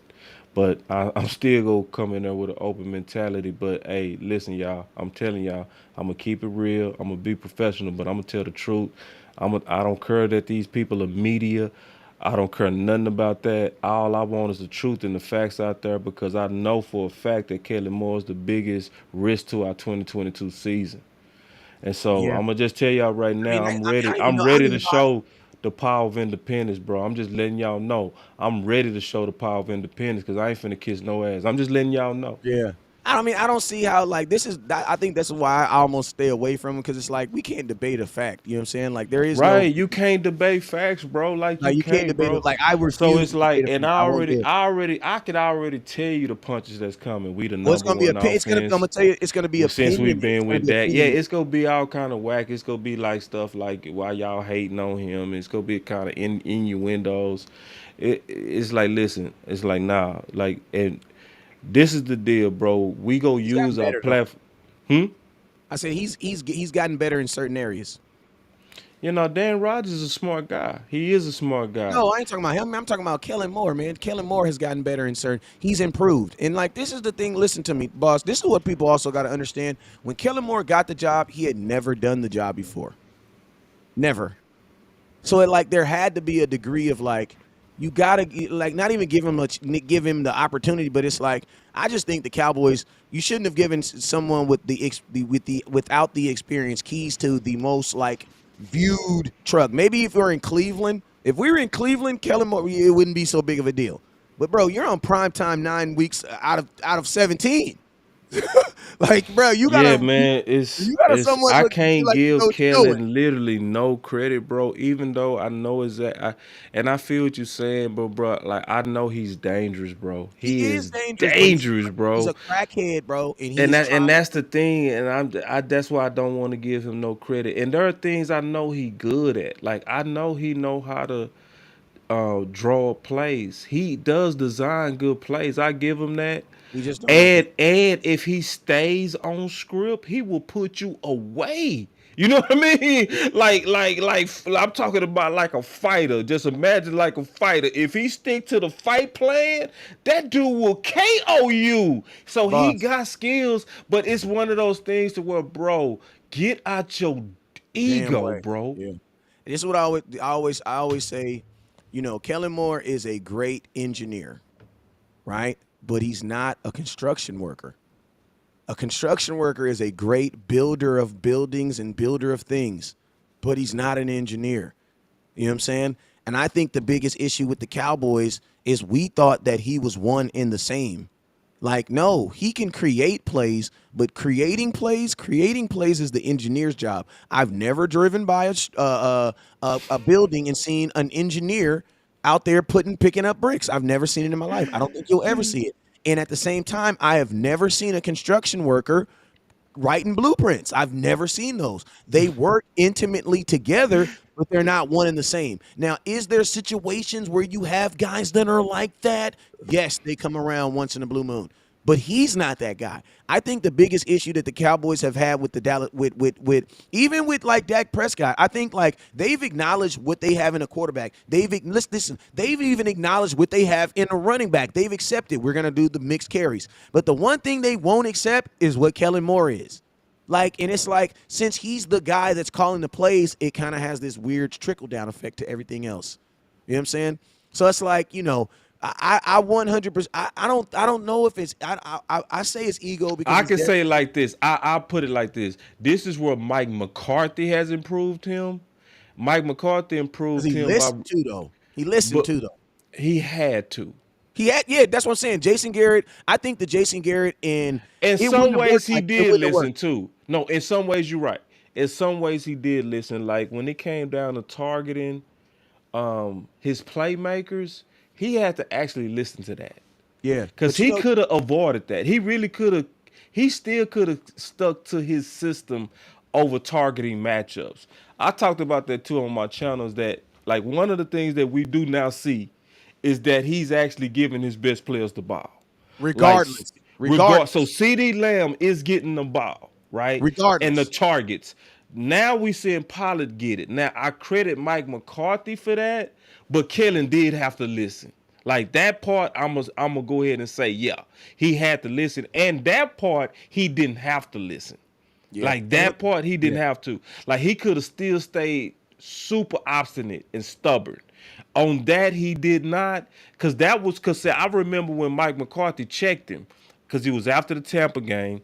but I'm still gonna come in there with an open mentality. But hey, listen, y'all. I'm telling y'all, I'm gonna keep it real. I'm gonna be professional, but I'm gonna tell the truth. I don't care that these people are media. I don't care nothing about that. All I want is the truth and the facts out there because I know for a fact that Kelly Moore is the biggest risk to our 2022 season. And so Yeah. I'm gonna just tell y'all right I mean, now, I'm I ready. don't even I'm know. I don't ready even to know. show the power of independence, bro. I'm just letting y'all know. I'm ready to show the power of independence because I ain't finna kiss no ass. I'm just letting y'all know. Yeah. I mean, I don't see how like this is. I think that's why I almost stay away from it because it's like we can't debate a fact. You know what I'm saying? Like there is no Right, you can't debate facts, bro. Like you like you can't can't, debate it. bro. Like I So refuse it's to debate like, a and fact. I won't do it. I could already tell you the punches that's coming. We the Well, it's number gonna be one it's gonna. I'm offense. gonna tell you, it's gonna be Well, since we've opinionated. It's been gonna with be that, yeah, opinionated. it's gonna be all kind of whack. It's gonna be like stuff like why y'all hating on him. It's gonna be kind of innuendos. It's like, listen, it's like nah, like, and this is the deal, bro. We go He's gotten use our better though. platform. Hmm? I said he's gotten better in certain areas. Dan Rogers is a smart guy. He is a smart guy. No, I ain't talking about him. I'm talking about Kellen Moore, man. Kellen Moore has gotten better in certain. He's improved, and like this is the thing. Listen to me, boss. This is what people also got to understand. When Kellen Moore got the job, he had never done the job before. Never. So it like there had to be a degree of like you gotta like not even give him the opportunity, but it's like I just think the Cowboys you shouldn't have given someone with without the experience keys to the most like viewed truck. Maybe if we were in Cleveland, if we were in Cleveland, Kellen Moore, it wouldn't be so big of a deal. But bro, you're on prime time 9 weeks out of 17. Like bro, Yeah, man, you gotta it's somewhat I look feel can't like you know give what you're doing. Kellen literally no credit, bro. Even though I know and I feel what you're saying, but bro, like I know he's dangerous, bro. He He is is dangerous, but dangerous, he's bro. a crackhead, bro, and he is And trying that's the thing, and that's why I don't want to give him no credit. And there are things I know he good at. Like I know he know how to draw plays. He does design good plays. I give him that. he just don't like it. And if he stays on script, he will put you away. You know what I mean? Like I'm talking about like a fighter. Just imagine like a fighter. If he stick to the fight plan, that dude will KO you. So he Boss. got skills, but it's one of those things to where, bro, get out your Damn ego, way. bro. Yeah. This is what I always say, Kellen Moore is a great engineer, right? But he's not a construction worker. A construction worker is a great builder of buildings and builder of things, but he's not an engineer. You know what I'm saying? And I think the biggest issue with the Cowboys is we thought that he was one in the same. Like, no, he can create plays, but creating plays is the engineer's job. I've never driven by a building and seen an engineer out there picking up bricks. I've never seen it in my life. I don't think you'll ever see it. And at the same time, I have never seen a construction worker writing blueprints. I've never seen those. They work intimately together, but they're not one and the same. Now, is there situations where you have guys that are like that? Yes, they come around once in a blue moon. But he's not that guy. I think the biggest issue that the Cowboys have had with the Dallas, with even with like Dak Prescott, I think like they've acknowledged what they have in a quarterback. Listen. They've even acknowledged what they have in a running back. They've accepted we're gonna do the mixed carries. But the one thing they won't accept is what Kellen Moore is. Like, and it's like since he's the guy that's calling the plays, it kind of has this weird trickle down effect to everything else. You know what I'm saying? So it's like, I 100%. I don't know if it's. I say it's ego because I he's can there. say it like this. I'll put it like this. This is where Mike McCarthy has improved him. Mike McCarthy Because improved he him by, listened to though. He listened but to though. he had to. Yeah, that's what I'm saying. Jason Garrett. I think the Jason Garrett and In it some wouldn't have ways, worked. he Like it did wouldn't have listen worked. too. No, in some ways, you're right. In some ways, he did listen. Like when it came down to targeting his playmakers, he had to actually listen to that. Yeah, Cause but he could have avoided that. He really could have. He still could have stuck to his system over targeting matchups. I talked about that too on my channels. That like one of the things that we do now see is that he's actually giving his best players the ball. Like regardless. So Regardless. CD Lamb is getting the ball, right? And the Regardless. targets. Now we seeing Pollard get it. Now I credit Mike McCarthy for that, but Kellen did have to listen. Like that part, I'm gonna go ahead and say, yeah, he had to listen, and that part he didn't have to listen. Yeah. Like And that part, he yeah. didn't have to. Like he could have still stayed super obstinate and stubborn. On that, he did not, because that was because I remember when Mike McCarthy checked him, because he was after the Tampa game,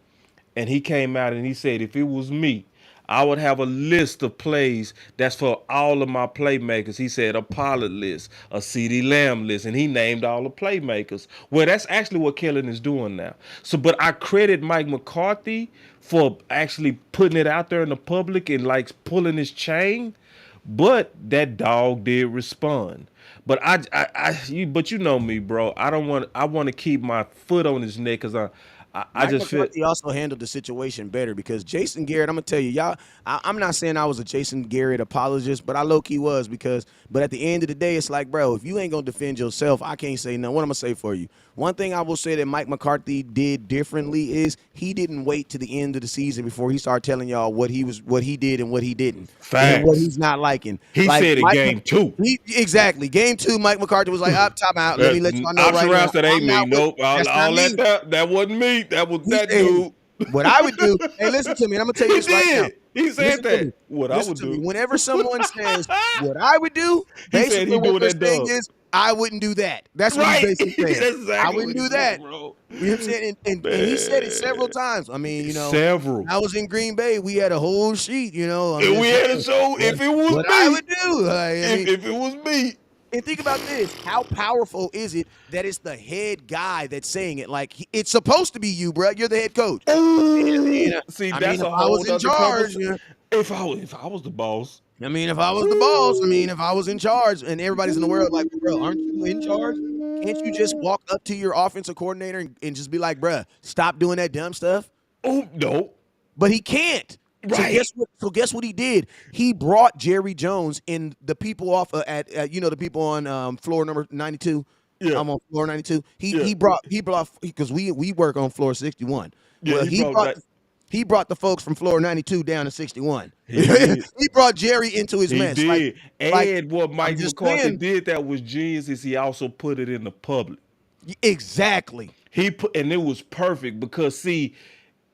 and he came out and he said, if it was me, I would have a list of plays that's for all of my playmakers. He said a Pollard list, a CD Lamb list, and he named all the playmakers. Well, that's actually what Kellen is doing now. So, but I credit Mike McCarthy for actually putting it out there in the public and like pulling his chain. But that dog did respond. But but you know me, bro. I want to keep my foot on his neck because I Mike just feel McCarthy also handled the situation better because Jason Garrett, I'm gonna tell you, y'all. I'm not saying I was a Jason Garrett apologist, but I low key was because. But at the end of the day, it's like, bro, if you ain't gonna defend yourself, I can't say no. What I'm gonna say for you? One thing I will say that Mike McCarthy did differently is he didn't wait to the end of the season before he started telling y'all what he did and what he didn't, and what facts. he's not liking. He Like said it game two. exactly game two, Mike McCarthy was like, up, time out. Let me let y'all know right Option now, routes that ain't I'm me. not with. Nope. That's not All me. that wasn't me. That was He that said, dude. what I would do, hey, listen to me, and I'm gonna tell you He this right now. did. He said Listen to me. that. What I Listen would to me. do. Whenever someone says what I would do, He said basically he what doing they're that saying dub. is I wouldn't do that. That's what he's Right. basically saying. That's I exactly wouldn't what he do said, that. bro. You know what I'm saying? And he said it several Man. times. I mean, Several. when I was in Green Bay, we had a whole sheet, I'm And we just had a saying show what if it was what I me. would do. I mean, If it was me. and think about this. How powerful is it that it's the head guy that's saying it? Like, it's supposed to be you, bro. You're the head coach. Ooh. See, I mean, that's if a I was whole in nother charge, conversation. If I was the boss. I mean, if I was the boss, I mean, Ooh. if I was in charge, and everybody's in the world like, bro, aren't you in charge? Can't you just walk up to your offensive coordinator and just be like, bruh, stop doing that dumb stuff? Oh no. But he can't. So Right. guess what he did? He brought Jerry Jones and the people off at the people on floor number 92. Yeah. I'm on floor 92. Yeah. He brought because we work on floor 61. Yeah. Well, He brought that. he brought the folks from floor 92 down to 61. He did. He brought Jerry into his He mess. did. Like And what I'm Mike just McCarthy saying did that was genius is he also put it in the public. exactly. He put and it was perfect because see,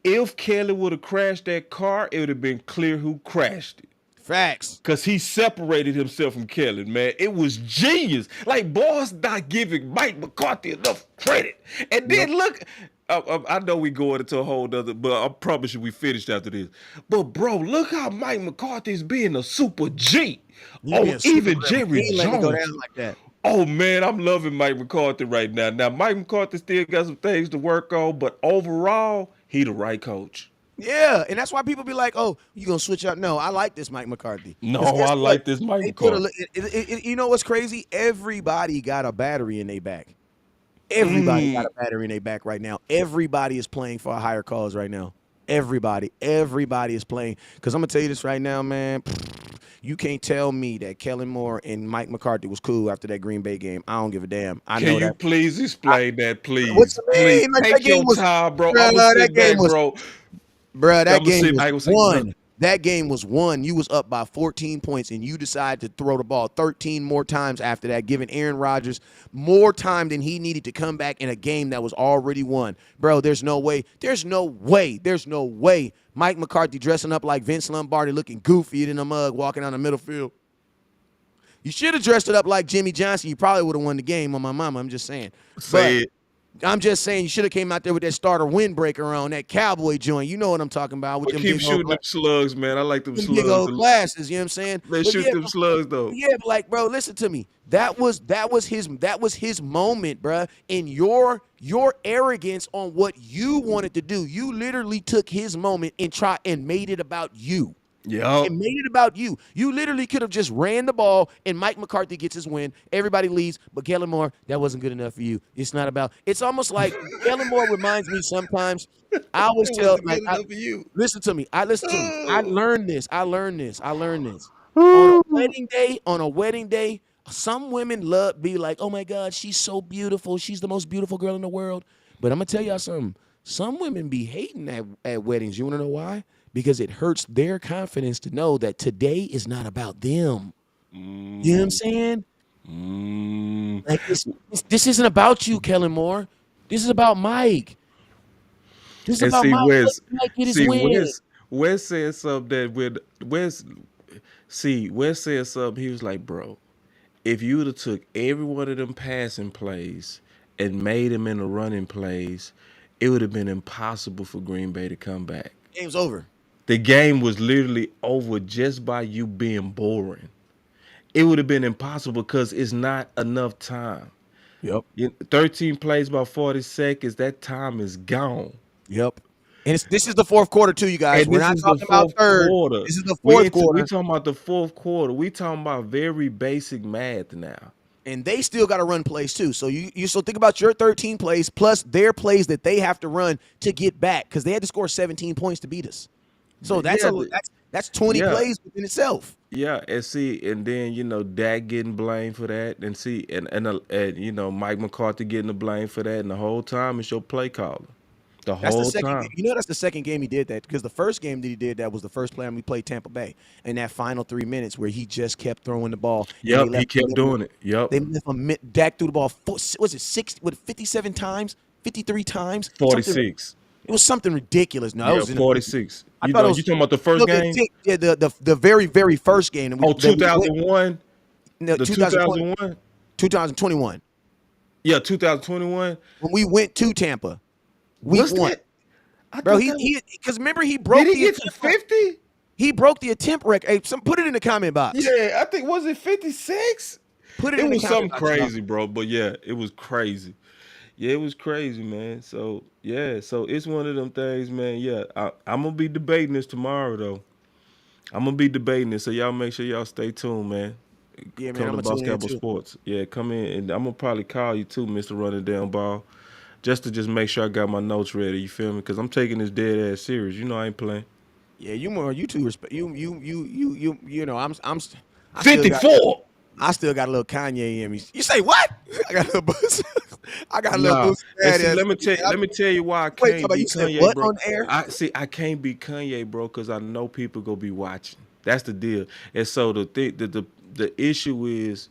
if Kelly would have crashed that car, it would have been clear who crashed it. Facts. Cause he separated himself from Kelly, man. It was genius. Like boss not giving Mike McCarthy enough credit. And Yep. then look, I know we going into a whole other, but I promise you we finished after this. But bro, look how Mike McCarthy's being a super G. He Oh, being super even clever. Jerry He ain't letting it go down Jones. like that. Oh man, I'm loving Mike McCarthy right now. Now Mike McCarthy still got some things to work on, but overall, he the right coach. Yeah, and that's why people be like, "Oh, you gonna switch up?" No, I like this Mike McCarthy because No, guess I what? like this Mike They put McCarthy. you know what's crazy? Everybody got a battery in their back. Everybody got Mm, a battery in their back right now. Everybody is playing for a higher cause right now. Everybody is playing. Because I'm gonna tell you this right now, man. You can't tell me that Kellen Moore and Mike McCarthy was cool after that Green Bay game. I don't give a damn. I can know you that. please explain that, What please? you Please mean? Like that take game your was, time, bro. bruh, I'ma that sit game back, was bro. Bruh, that I'ma game sit was back and say nothing. won. That game was won. You was up by 14 points, and you decided to throw the ball 13 more times after that, giving Aaron Rodgers more time than he needed to come back in a game that was already won. Bro, there's no way. There's no way. There's no way. Mike McCarthy dressing up like Vince Lombardi, looking goofy in a mug, walking down the middle field. You should have dressed it up like Jimmy Johnson. You probably would have won the game on my mama. I'm just saying. But Say it. I'm just saying you should have came out there with that starter windbreaker on, that cowboy joint. You know what I'm talking about with But them keep big old shooting them slugs, man. I like them slugs. glasses, you know what I'm saying? They But shoot them slugs though. like, bro, listen to me. That was his moment, bro. And your arrogance on what you wanted to do. You literally took his moment and made it about you. It Yup. made it about you. You literally could have just ran the ball and Mike McCarthy gets his win. Everybody leaves, but Kellen Moore, that wasn't good enough for you. It's not about. It's almost like Kellen Moore reminds me sometimes. I always It tell wasn't like, good enough for you. listen to me. I Oh. learned this. I learned this. Ooh. On a wedding day, some women love be like, "Oh my God, she's so beautiful. She's the most beautiful girl in the world." But I'm gonna tell y'all something. Some women be hating at weddings. You want to know why? Because it hurts their confidence to know that today is not about them. You know what I'm Mm, saying? mm. Like this isn't about you, Kellen Moore. This is about Mike. This is And about see, Mike. Let Mike get his see, win. Wes said something that Wes said something. He was like, bro, if you would have took every one of them passing plays and made them into running plays, it would have been impossible for Green Bay to come back. Game's over. The game was literally over just by you being boring. It would have been impossible because it's not enough time. Yep. 13 plays by 40 seconds, that time is gone. Yep. And this is the fourth quarter too, you guys. And We're this not is the talking about fourth third. quarter. This is the fourth We quarter. talking about the fourth quarter. We talking about very basic math now. And they still got to run plays too. So you so think about your 13 plays plus their plays that they have to run to get back because they had to score 17 points to beat us. So Yeah, that's 20 yeah, plays within itself. yeah. And see, and then Dak getting blamed for that, and see, and Mike McCarthy getting the blame for that, and the whole time it's your play caller, the That's the whole second game. time. That's the second game he did that because the first game that he did that was the first play we played Tampa Bay in that final 3 minutes where he just kept throwing the ball and they Yep, he left. kept doing it. Yep, They left him. Dak threw the ball. Was it 57 times, 53 times, something? 46. It was something ridiculous. No, it Yeah, was in the. 46. I thought it You was talking about the first game? yeah, the very very first game Oh, that we went. 2001. No, The 2020, 2001. 2021 Yeah, 2021. when we went to Tampa, week What's one, that? I bro. thought that was, He because remember he did broke he the get to attempt. 50? He broke the attempt record. Hey, put it in the comment box. Yeah, I think was it 56? Put it It in the was comment something box, y'all. crazy, bro. But yeah, it was crazy. Yeah, it was crazy, man. So yeah, so it's one of them things, man. Yeah, I'm gonna be debating this tomorrow, though. I'm gonna be debating this, so y'all make sure y'all stay tuned, man. Yeah, man, Come I'm to gonna Boss tune in Cowboy too. Sports. Yeah, come in, and I'm gonna probably call you too, Mister Running Down Ball, just to make sure I got my notes ready. You feel me? Because I'm taking this dead ass serious. I ain't playing. Yeah, you more you too respect I still got 54. a little Kanye in me. You say what? I got a little boost. I got a little Nah, boost. and see, let me tell you why I Wait, talk can't about be you said Kanye, what bro. on air? I can't be Kanye, bro, because I know people gonna be watching. That's the deal. And so the issue is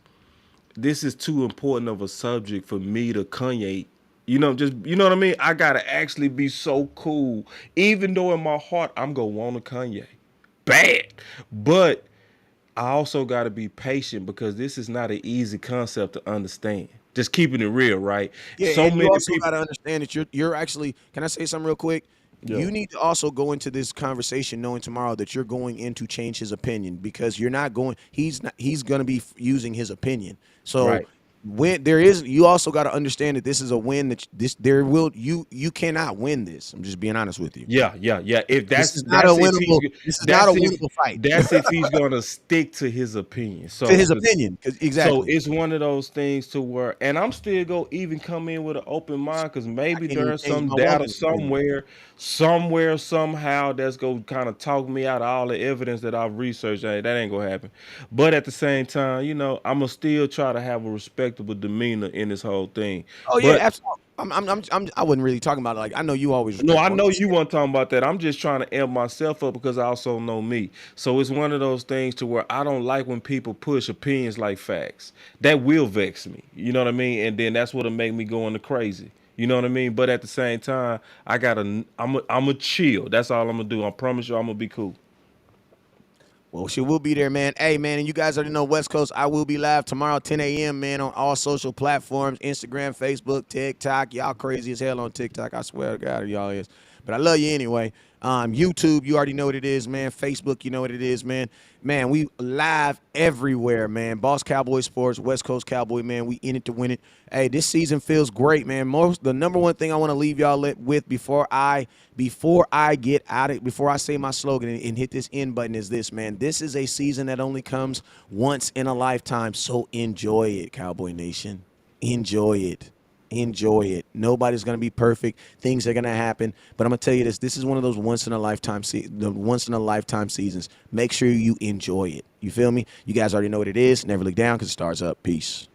this is too important of a subject for me to Kanye. You know what I mean? I gotta actually be so cool, even though in my heart I'm gonna want a Kanye, bad, but I also got to be patient because this is not an easy concept to understand. Just keeping it real, right? Yeah, So and you many also people. got to understand that you're actually. Can I say something real quick? Yeah. You need to also go into this conversation knowing tomorrow that you're going in to change his opinion because you're not going. He's not. He's going to be using his opinion. So Right. when there is, you also got to understand that this is a win. That this there will you cannot win this. I'm just being honest with you. Yeah, yeah, yeah. If This is not a winnable. This is not a winnable fight. that's if he's gonna stick to his opinion. To his opinion, So exactly. it's one of those things to where, and I'm still go even come in with an open mind because I maybe can't even there's change some my data woman's opinion. somewhere, somehow that's gonna kind of talk me out of all the evidence that I've researched. Hey, that ain't gonna happen. But at the same time, I'm gonna still try to have a respectable demeanor in this whole thing. Oh yeah, But absolutely. I wasn't really talking about it. Like I know you always no, I respectful. I'm know just you weren't talking about that. I'm just trying to amp myself up because I also know me. So it's one of those things to where I don't like when people push opinions like facts. That will vex me. You know what I mean? And then that's what'll make me go into crazy. You know what I mean? But at the same time, I'm a chill. That's all I'm gonna do. I promise you, I'm gonna be cool. Well, she will be there, man. Hey, man, and you guys already know West Coast. I will be live tomorrow, 10 a.m., man, on all social platforms, Instagram, Facebook, TikTok. Y'all crazy as hell on TikTok. I swear to God, y'all is. But I love you anyway. YouTube, you already know what it is, man. Facebook, you know what it is, man. Man, we live everywhere, man. Boss Cowboy Sports, West Coast Cowboy, man. We in it to win it. Hey, this season feels great, man. The number one thing I want to leave y'all with before I get out of before I say my slogan and hit this end button is this, man. This is a season that only comes once in a lifetime. So enjoy it, Cowboy Nation. Enjoy it. Enjoy it. Nobody's gonna be perfect. Things are gonna happen, but I'm gonna tell you this: this is one of those the once in a lifetime seasons. Make sure you enjoy it. You feel me? You guys already know what it is. Never look down because it starts up. Peace.